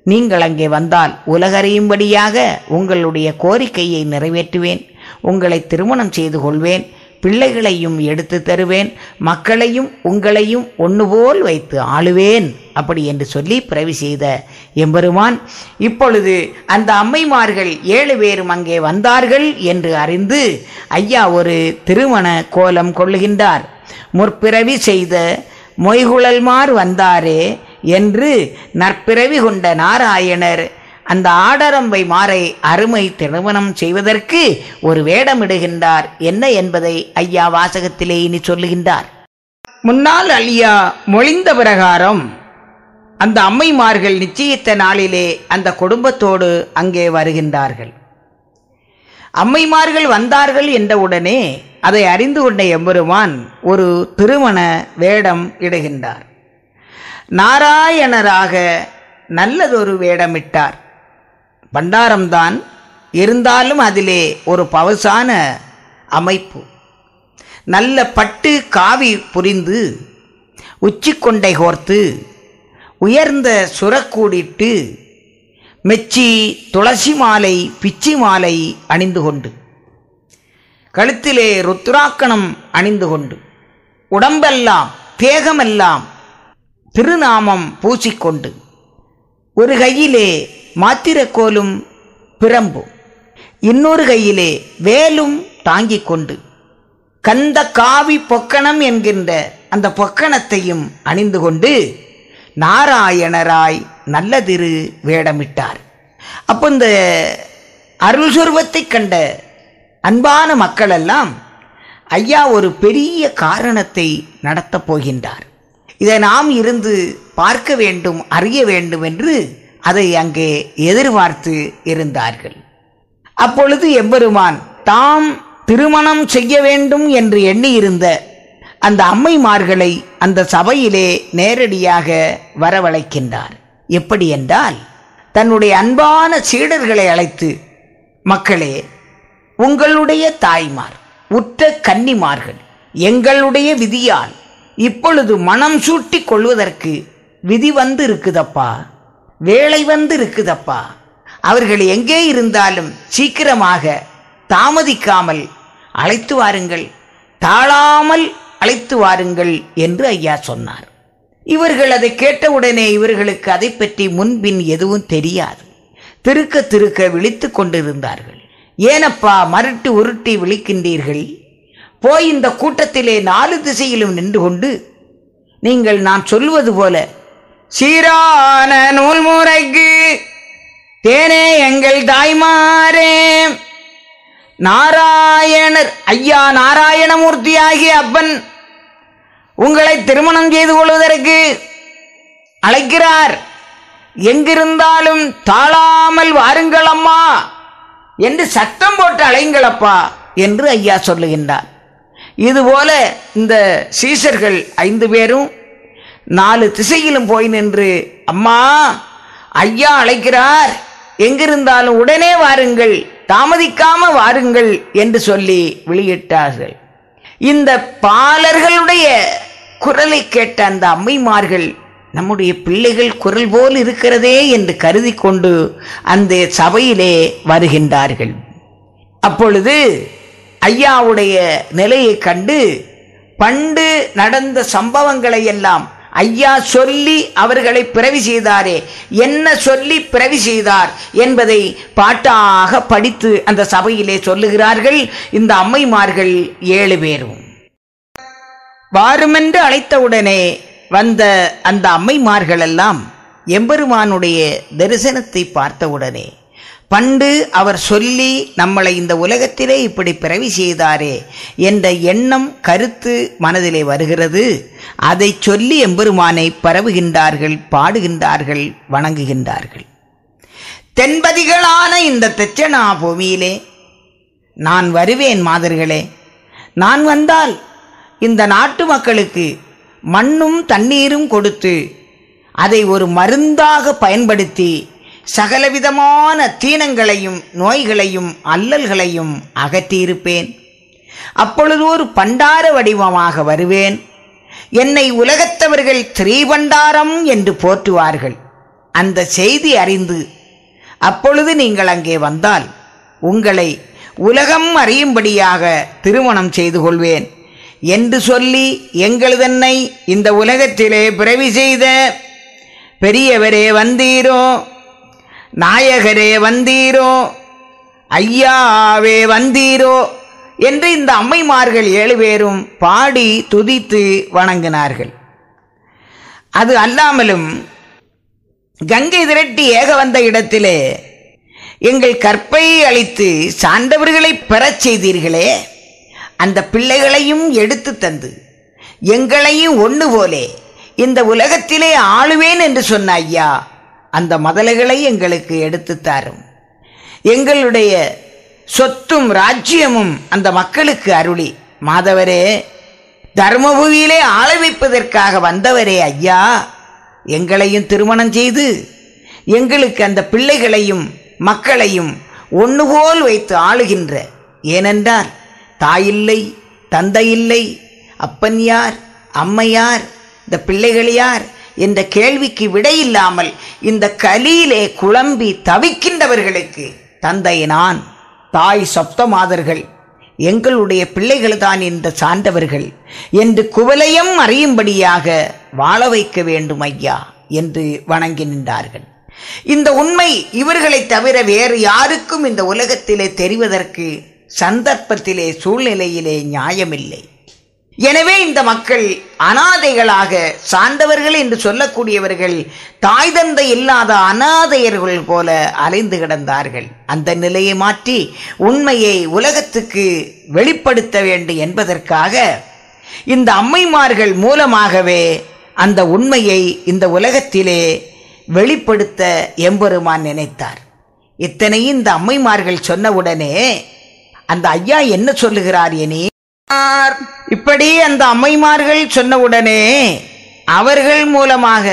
நீங்கள் அங்கே வந்தால் உலகறியும்படியாக உங்களுடைய கோரிக்கையை நிறைவேற்றுவேன். உங்களை திருமணம் செய்து கொள்வேன். பிள்ளைகளையும் எடுத்து தருவேன். மக்களையும் உங்களையும் ஒன்றுபோல் வைத்து ஆளுவேன். அப்படி என்று சொல்லி பிறவி செய்த எம்பெருமான் இப்பொழுது அந்த அம்மைமார்கள் 7 பேரும் அங்கே வந்தார்கள் என்று அறிந்து ஐயா ஒரு திருமண கோலம் கொள்ளுகின்றார். முற்பிறவி செய்த மொய்குழல்மார் வந்தாரே என்று நற்பிறவி கொண்ட நாராயணர் அந்த ஆடரம்பை மாறை அருமை திருமணம் செய்வதற்கு ஒரு வேடமிடுகின்றார். என்ன என்பதை ஐயா வாசகத்திலே இனி சொல்லுகின்றார். முன்னால் ஐயா மொழிந்த பிரகாரம் அந்த அம்மைமார்கள் நிச்சயித்த நாளிலே அந்த குடும்பத்தோடு அங்கே வருகின்றார்கள். அம்மைமார்கள் வந்தார்கள் என்றவுடனே அதை அறிந்து கொண்ட எம்பெருமான் ஒரு திருமண வேடம் இடுகின்றார். நாராயணராக நல்லதொரு வேடமிட்டார். பண்டாரம்தான் இருந்தாலும் அதிலே ஒரு பவசான அமைப்பு. நல்ல பட்டு காவி புரிந்து உச்சிக்கொண்டை கோர்த்து உயர்ந்த சுரக்கூடிட்டு மெச்சி துளசி மாலை பிச்சி மாலை அணிந்து கொண்டு கழுத்திலே ருத்ராக்கணம் அணிந்து கொண்டு உடம்பெல்லாம் தேகமெல்லாம் திருநாமம் பூசிக்கொண்டு ஒரு கையிலே மாத்திரக்கோலும் பிரம்பும் இன்னொரு கையிலே வேலும் தாங்கிக் கொண்டு கந்த காவி பொக்கணம் என்கின்ற அந்த பொக்கணத்தையும் அணிந்து கொண்டு நாராயணராய் நல்லதிரு வேடமிட்டார். அப்போ இந்த அருள் சொர்வத்தை கண்ட அன்பான மக்கள் எல்லாம் ஐயா ஒரு பெரிய காரணத்தை நடத்தப் போகின்றார், இதை நாம் இருந்து பார்க்க வேண்டும், அறிய வேண்டும் என்று அதை அங்கே எதிர்பார்த்து இருந்தார்கள். அப்பொழுது எம்பெருமான் தாம் திருமணம் செய்ய வேண்டும் என்று எண்ணியிருந்த அந்த அம்மைமார்களை அந்த சபையிலே நேரடியாக வரவழைக்கின்றார். எப்படி என்றால் தன்னுடைய அன்பான சீடர்களை அழைத்து, மக்களே, உங்களுடைய தாய்மார் உற்ற கன்னிமார்கள் எங்களுடைய விதியால் இப்பொழுது மனம் சூட்டி கொள்வதற்கு விதி வந்து இருக்குதப்பா, வேலை வந்து இருக்குதப்பா. அவர்கள் எங்கே இருந்தாலும் சீக்கிரமாக தாமதிக்காமல் அழைத்து வாருங்கள், தாழாமல் அழைத்து வாருங்கள் என்று ஐயா சொன்னார். இவர்கள் அதை கேட்டவுடனே இவர்களுக்கு அதை பற்றி முன்பின் எதுவும் தெரியாது. திருக்க திருக்க விழித்து கொண்டிருந்தார்கள். ஏனப்பா மருட்டு உருட்டி விழிக்கின்றீர்கள்? போய் இந்த கூட்டத்திலே 4 திசையிலும் நின்று கொண்டு நீங்கள் நான் சொல்வது போல சீரான நூல்முறைக்கு தேனே எங்கள் தாய்மாரே, நாராயணர் ஐயா நாராயணமூர்த்தியாகிய அப்பன் உங்களை திருமணம் செய்து கொள்வதற்கு அழைக்கிறார். எங்கிருந்தாலும் தாழாமல் வாருங்கள் அம்மா என்று சத்தம் போட்டு அழைங்களப்பா என்று ஐயா சொல்லுகின்றார். இதுபோல இந்த சீசர்கள் 5 பேரும் 4 திசையிலும் போய் நின்று, அம்மா ஐயா அழைக்கிறார், எங்கிருந்தாலும் உடனே வாருங்கள், தாமதிக்காம வாருங்கள் என்று சொல்லி வெளியிட்டார்கள். இந்த பாலர்களுடைய குரலை கேட்ட அந்த அம்மைமார்கள், நம்முடைய பிள்ளைகள் குரல் போல் இருக்கிறதே என்று கருதி கொண்டு அந்த சபையிலே வருகின்றார்கள். அப்பொழுது ஐயாவுடைய நிலையை கண்டு பண்டு நடந்த சம்பவங்களை எல்லாம் ஐயா சொல்லி அவர்களை பிறவி செய்தாரே, என்ன சொல்லி பிறவி செய்தார் என்பதை பாட்டாக படித்து அந்த சபையிலே சொல்லுகிறார்கள் இந்த அம்மைமார்கள் 7 பேரும். வாருமென்று அழைத்தவுடனே வந்த அந்த அம்மைமார்கள் எல்லாம் எம்பெருமானுடைய தரிசனத்தை பார்த்தவுடனே, பண்டு அவர் சொல்லி நம்மளை இந்த உலகத்திலே இப்படி பிறவி செய்தாரே என்ற எண்ணம் கருத்து மனதிலே வருகிறது. அதை சொல்லி எம்பெருமானை பரவுகின்றார்கள், பாடுகின்றார்கள், வணங்குகின்றார்கள். தென்பதிகளான இந்த தெச்சனா பூமியிலே நான் வருவேன் மாதர்களே. நான் வந்தால் இந்த நாட்டு மக்களுக்கு மண்ணும் தண்ணீரும் கொடுத்து அதை ஒரு மருந்தாக பயன்படுத்தி சகலவிதமான தீனங்களையும் நோய்களையும் அல்லல்களையும் அகற்றியிருப்பேன். அப்பொழுது ஒரு பண்டார வடிவமாக வருவேன். என்னை உலகத்தவர்கள் திரிபண்டாரம் என்று போற்றுவார்கள். அந்த செய்தி அறிந்து அப்பொழுது நீங்கள் அங்கே வந்தால் உங்களை உலகம் அறியும்படியாக திருமணம் செய்து கொள்வேன் என்று சொல்லி, எங்களதன்னை இந்த உலகத்திலே பிறவி செய்த பெரியவரே வந்தீரோ, நாயகரே வந்தீரோ, ஐயாவே வந்தீரோ என்று இந்த அம்மைமார்கள் 7 பேரும் பாடி துதித்து வணங்கினார்கள். அது அல்லாமலும் கங்கை திரட்டி ஏக வந்த இடத்திலே எங்கள் கற்பை அளித்து சான்றவர்களை பெறச் செய்தீர்களே, அந்த பிள்ளைகளையும் எடுத்து தந்து எங்களையும் ஒன்று போலே இந்த உலகத்திலே ஆளுவேன் என்று சொன்ன ஐயா, அந்த மதலைகளை எங்களுக்கு எடுத்து தாரும். எங்களுடைய சொத்தும் ராஜ்யமும் அந்த மக்களுக்கு அருளி, மாதவரே தர்மபுரியிலே ஆள வைப்பதற்காக வந்தவரே ஐயா, எங்களையும் திருமணம் செய்து எங்களுக்கு அந்த பிள்ளைகளையும் மக்களையும் ஒன்றுபோல் வைத்து ஆளுகின்ற, ஏனென்றால் தாயில்லை, தந்தையில்லை, அப்பன் யார், அம்மை யார், இந்த பிள்ளைகள் யார் என்ற கேள்விக்கு விடையில்லாமல் இந்த கலியிலே குழம்பி தவிக்கின்றவர்களுக்கு தந்தை நான், தாய் சப்தமாதர்கள், எங்களுடைய பிள்ளைகள் தான் இந்த சார்ந்தவர்கள் என்று குவலயம் அறியும்படியாக வாழ வைக்க வேண்டும் ஐயா என்று வணங்கி நின்றார்கள். இந்த உண்மை இவர்களை தவிர வேறு யாருக்கும் இந்த உலகத்திலே தெரிவதற்கு சந்தர்ப்பத்திலே சூழ்நிலையிலே நியாயமில்லை. எனவே இந்த மக்கள் அனாதைகளாக, சார்ந்தவர்கள் என்று சொல்லக்கூடியவர்கள் தாய் தந்தை இல்லாத அனாதையர்கள் போல அலைந்து கிடந்தார்கள். அந்த நிலையை மாற்றி உண்மையை உலகத்துக்கு வெளிப்படுத்த வேண்டும் என்பதற்காக இந்த அம்மைமார்கள் மூலமாகவே அந்த உண்மையை இந்த உலகத்திலே வெளிப்படுத்த எம்பெருமான் நினைத்தார். இத்தனையும் இந்த அம்மைமார்கள் சொன்னவுடனே அந்த ஐயா என்ன சொல்லுகிறார் எனி, இப்படி அந்த அம்மைமார்கள் சொன்னவுடனே அவர்கள் மூலமாக,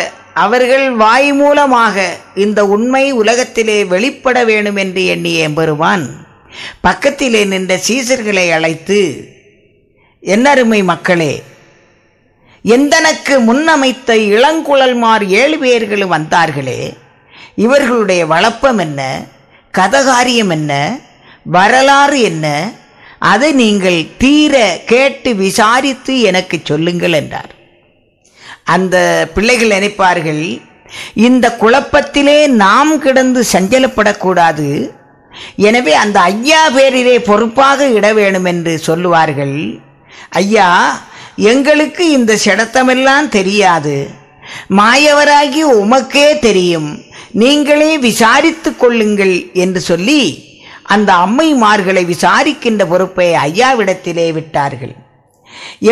அவர்கள் வாய் மூலமாக இந்த உண்மை உலகத்திலே வெளிப்பட வேண்டும் என்று எண்ணிய எம்பெருமான் பக்கத்திலே நின்ற சீசர்களை அழைத்து, என்னருமை மக்களே, எந்தனக்கு முன்னமைத்த இளங்குழல்மார் 7 பேர்களும் வந்தார்களே, இவர்களுடைய வழப்பம் என்ன, கதகாரியம் என்ன, வரலாறு என்ன, அதை நீங்கள் தீர கேட்டு விசாரித்து எனக்கு சொல்லுங்கள் என்றார். அந்த பிள்ளைகள் நினைப்பார்கள், இந்த குழப்பத்திலே நாம் கிடந்து சஞ்சலப்படக்கூடாது, எனவே அந்த ஐயா பேரிலே பொறுப்பாக இட வேண்டும் என்று சொல்லுவார்கள். ஐயா, எங்களுக்கு இந்த சிடத்தமெல்லாம் தெரியாது, மாயவராகி உமக்கே தெரியும், நீங்களே விசாரித்து கொள்ளுங்கள் என்று சொல்லி அந்த அம்மைமார்களை விசாரிக்கின்ற பொறுப்பை ஐயாவிடத்திலே விட்டார்கள்.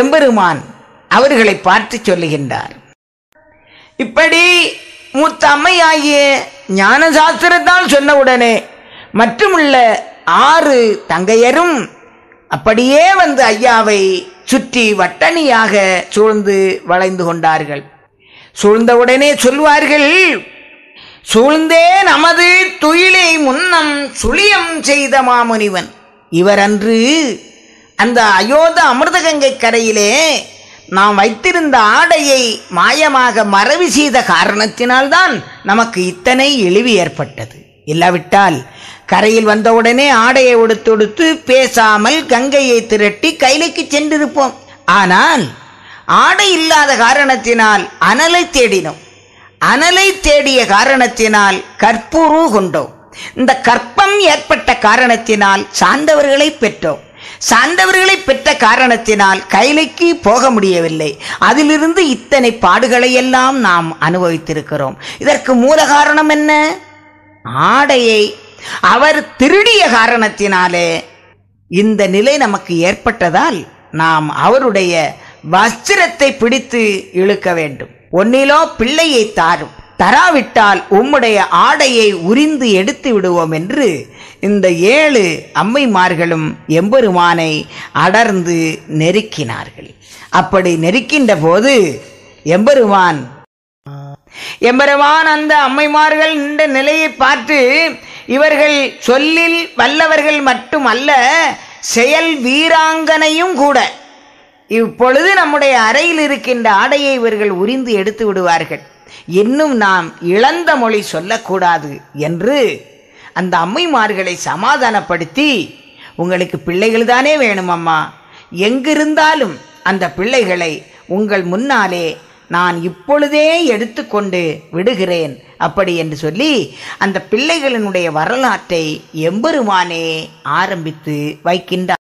எம்பெருமான் அவர்களை பார்த்து சொல்லுகின்றார். இப்படி மூத்த அம்மையாகிய ஞான சாஸ்திரத்தால் சொன்னவுடனே மற்றுமுள்ள 6 தங்கையரும் அப்படியே வந்து ஐயாவை சுற்றி வட்டணியாக சூழ்ந்து வளைந்து கொண்டார்கள். சூழ்ந்தவுடனே சொல்வார்கள், சூழ்ந்தே நமது துயிலை முன்னம் சுழியம் செய்த மாமுனிவன் இவர் அன்று அந்த அயோத்த அமிர்தகங்கை கரையிலே நாம் வைத்திருந்த ஆடையை மாயமாக மறைவு செய்த காரணத்தினால்தான் நமக்கு இத்தனை இழிவு ஏற்பட்டது. இல்லாவிட்டால் கரையில் வந்தவுடனே ஆடையை உடுத்து பேசாமல் கங்கையை திரட்டி கைலைக்கு சென்றிருப்போம். ஆனால் ஆடை இல்லாத காரணத்தினால் அனலை தேடினோம். அனலை தேடிய காரணத்தினால் கற்பூரு கொண்டோம். இந்த கற்பம் ஏற்பட்ட காரணத்தினால் சார்ந்தவர்களை பெற்றோம். சார்ந்தவர்களை பெற்ற காரணத்தினால் கைலைக்கு போக முடியவில்லை. அதிலிருந்து இத்தனை பாடுகளை எல்லாம் நாம் அனுபவித்திருக்கிறோம். இதற்கு மூல காரணம் என்ன? ஆடையை அவர் திருடிய காரணத்தினாலே இந்த நிலை நமக்கு ஏற்பட்டதால் நாம் அவருடைய வஸ்திரத்தை பிடித்து இழுக்க வேண்டும். ஒன்னிலோ பிள்ளையை தாரும், தராவிட்டால் உம்முடைய ஆடையை உரிந்து எடுத்து விடுவோம் என்று இந்த 7 அம்மைமார்களும் எம்பெருமானை அடர்ந்து நெருக்கினார்கள். அப்படி நெருக்கின்ற போது எம்பெருமான் அந்த அம்மைமார்கள் இந்த நிலையை பார்த்து, இவர்கள் சொல்லில் வல்லவர்கள் மட்டுமல்ல, செயல் வீராங்கனையும் கூட. இப்பொழுது நம்முடைய அறையில் இருக்கின்ற ஆடையை இவர்கள் உரிந்து எடுத்து விடுவார்கள். இன்னும் நாம் இழந்த மொழி சொல்லக்கூடாது என்று அந்த அம்மைமார்களை சமாதானப்படுத்தி, உங்களுக்கு பிள்ளைகள் தானே வேணும் அம்மா, எங்கிருந்தாலும் அந்த பிள்ளைகளை உங்கள் முன்னாலே நான் இப்பொழுதே எடுத்துக்கொண்டு விடுகிறேன் அப்படி என்று சொல்லி அந்த பிள்ளைகளினுடைய வரலாற்றை எம்பெருமானே ஆரம்பித்து வைக்கின்றார்.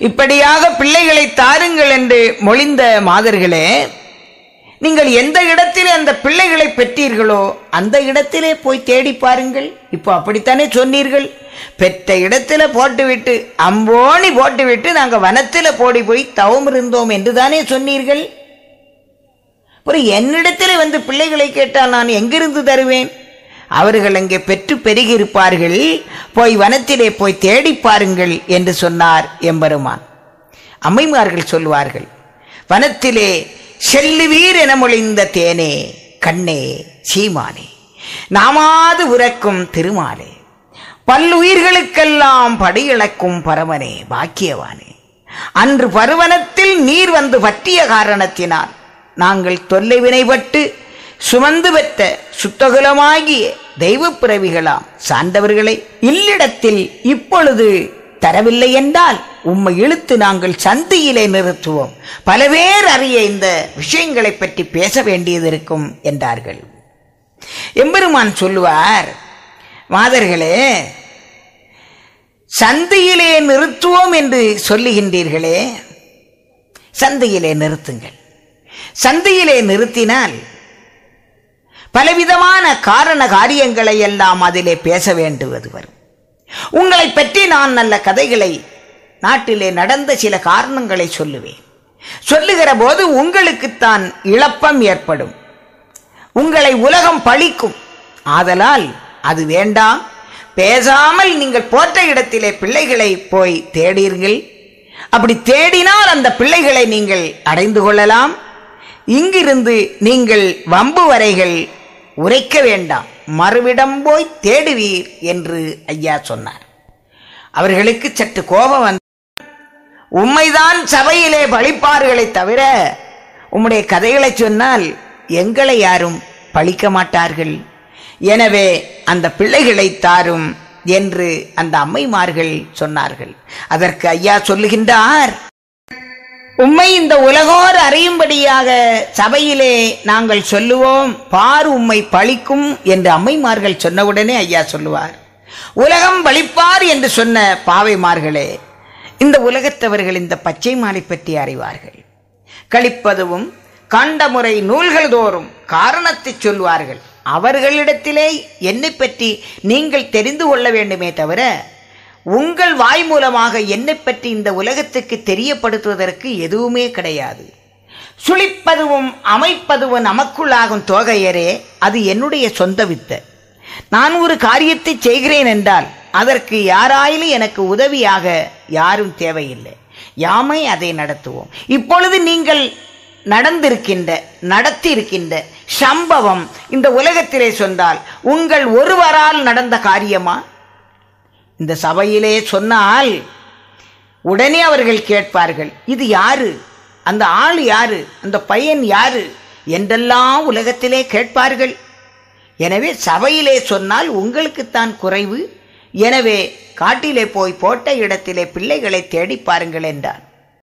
இப்படியாக பிள்ளைகளை தாருங்கள் என்று மொழிந்த மாதர்களே, நீங்கள் எந்த இடத்திலே அந்த பிள்ளைகளை பெற்றீர்களோ அந்த இடத்திலே போய் தேடி பாருங்கள். இப்போ அப்படித்தானே சொன்னீர்கள். பெற்ற இடத்துல போட்டுவிட்டு அம்போனி போட்டுவிட்டு நாங்கள் வனத்தில் போய் தவம் இருந்தோம் என்று தானே சொன்னீர்கள். அப்புறம் என்னிடத்தில் வந்து பிள்ளைகளை கேட்டால் நான் எங்கிருந்து தருவேன்? அவர்கள் அங்கே பெற்று பெருகி இருப்பார்கள், போய் வனத்திலே போய் தேடி பாருங்கள் என்று சொன்னார் எம்பெருமான். அம்மைமார்கள் சொல்வார்கள், வனத்திலே செல்லுவீர் என மொழிந்த தேனே கண்ணே சீமானே நாமாது உறக்கும் திருமாலே பல்லுயிர்களுக்கெல்லாம் படியிழக்கும் பரமனே பாக்கியவானே, அன்று பருவனத்தில் நீர் வந்து பற்றிய காரணத்தினால் நாங்கள் தொல்லை வினைப்பட்டு சுமந்து பெற்ற சுத்தகுலமாகிய தெய்வ பிறவிகளாம் சார்ந்தவர்களை இல்லிடத்தில் இப்பொழுது தரவில்லை என்றால் உம்மை இழுத்து நாங்கள் சந்தியிலே நிறுத்துவோம். பல பேர் அறிய இந்த விஷயங்களை பற்றி பேச வேண்டியது இருக்கும் என்றார்கள். எம்பெருமான் சொல்லுவார், மாதர்களே, சந்தியிலே நிறுத்துவோம் என்று சொல்லுகின்றீர்களே, சந்தியிலே நிறுத்துங்கள். சந்தியிலே நிறுத்தினால் பலவிதமான காரண காரியங்களை எல்லாம் அதிலே பேச வேண்டுவது வரும். உங்களை பற்றி நான் நல்ல கதைகளை, நாட்டிலே நடந்த சில காரணங்களை சொல்லுவேன். சொல்லுகிற போது உங்களுக்குத்தான் இழப்பம் ஏற்படும், உங்களை உலகம் பழிக்கும். ஆதலால் அது வேண்டாம். பேசாமல் நீங்கள் போற்ற இடத்திலே பிள்ளைகளை போய் தேடீர்கள். அப்படி தேடினால் அந்த பிள்ளைகளை நீங்கள் அடைந்து கொள்ளலாம். இங்கிருந்து நீங்கள் வம்பு வரைகள் உரைக்க வேண்டாம், மறுவிடம் போய் தேடுவீர் என்று ஐயா சொன்னார். அவர்களுக்கு சற்று கோபம் வந்து, உம்மைதான் சபையிலே பழிப்பார்களை தவிர உம்முடைய கதைகளை சொன்னால் எங்களை யாரும் பழிக்க மாட்டார்கள். எனவே அந்த பிள்ளைகளை தாரும் என்று அந்த அம்மைமார்கள் சொன்னார்கள். அதற்கு ஐயா சொல்லுகின்றார், உம்மை இந்த உலகோர் அறியும்படியாக சபையிலே நாங்கள் சொல்லுவோம், பார் உம்மை பழிக்கும் என்று அம்மைமார்கள் சொன்னவுடனே ஐயா சொல்லுவார், உலகம் பழிப்பார் என்று சொன்ன பாவைமார்களே, இந்த உலகத்தவர்கள் இந்த பச்சை மாலை பற்றி அறிவார்கள். கழிப்பதுவும் காண்டமுறை நூல்கள் தோறும் காரணத்தை சொல்வார்கள். அவர்களிடத்திலே என்னை பற்றி நீங்கள் தெரிந்து கொள்ள வேண்டுமே தவிர உங்கள் வாய் மூலமாக என்னை பற்றி இந்த உலகத்துக்கு தெரியப்படுத்துவதற்கு எதுவுமே கிடையாது. சுழிப்பதுவும் அமைப்பதுவும் நமக்குள்ளாகும் தோகையரே, அது என்னுடைய சொந்த வித்தை. நான் ஒரு காரியத்தை செய்கிறேன் என்றால் அதற்கு யாராயிலும் எனக்கு உதவியாக யாரும் தேவையில்லை. யாமே அதை நடத்துவோம். இப்பொழுது நீங்கள் நடத்தி இருக்கின்ற சம்பவம் இந்த உலகத்திலே சொன்னால் உங்கள் ஒருவரால் நடந்த காரியமா? இந்த சபையிலே சொன்னால் உடனே அவர்கள் கேட்பார்கள், இது யாரு, அந்த ஆள் யாரு, அந்த பையன் யாரு என்றெல்லாம் உலகத்திலே கேட்பார்கள். எனவே சபையிலே சொன்னால் உங்களுக்குத்தான் குறைவு. எனவே காட்டிலே போய் போட்ட இடத்திலே பிள்ளைகளை தேடி பாருங்கள் என்றார்.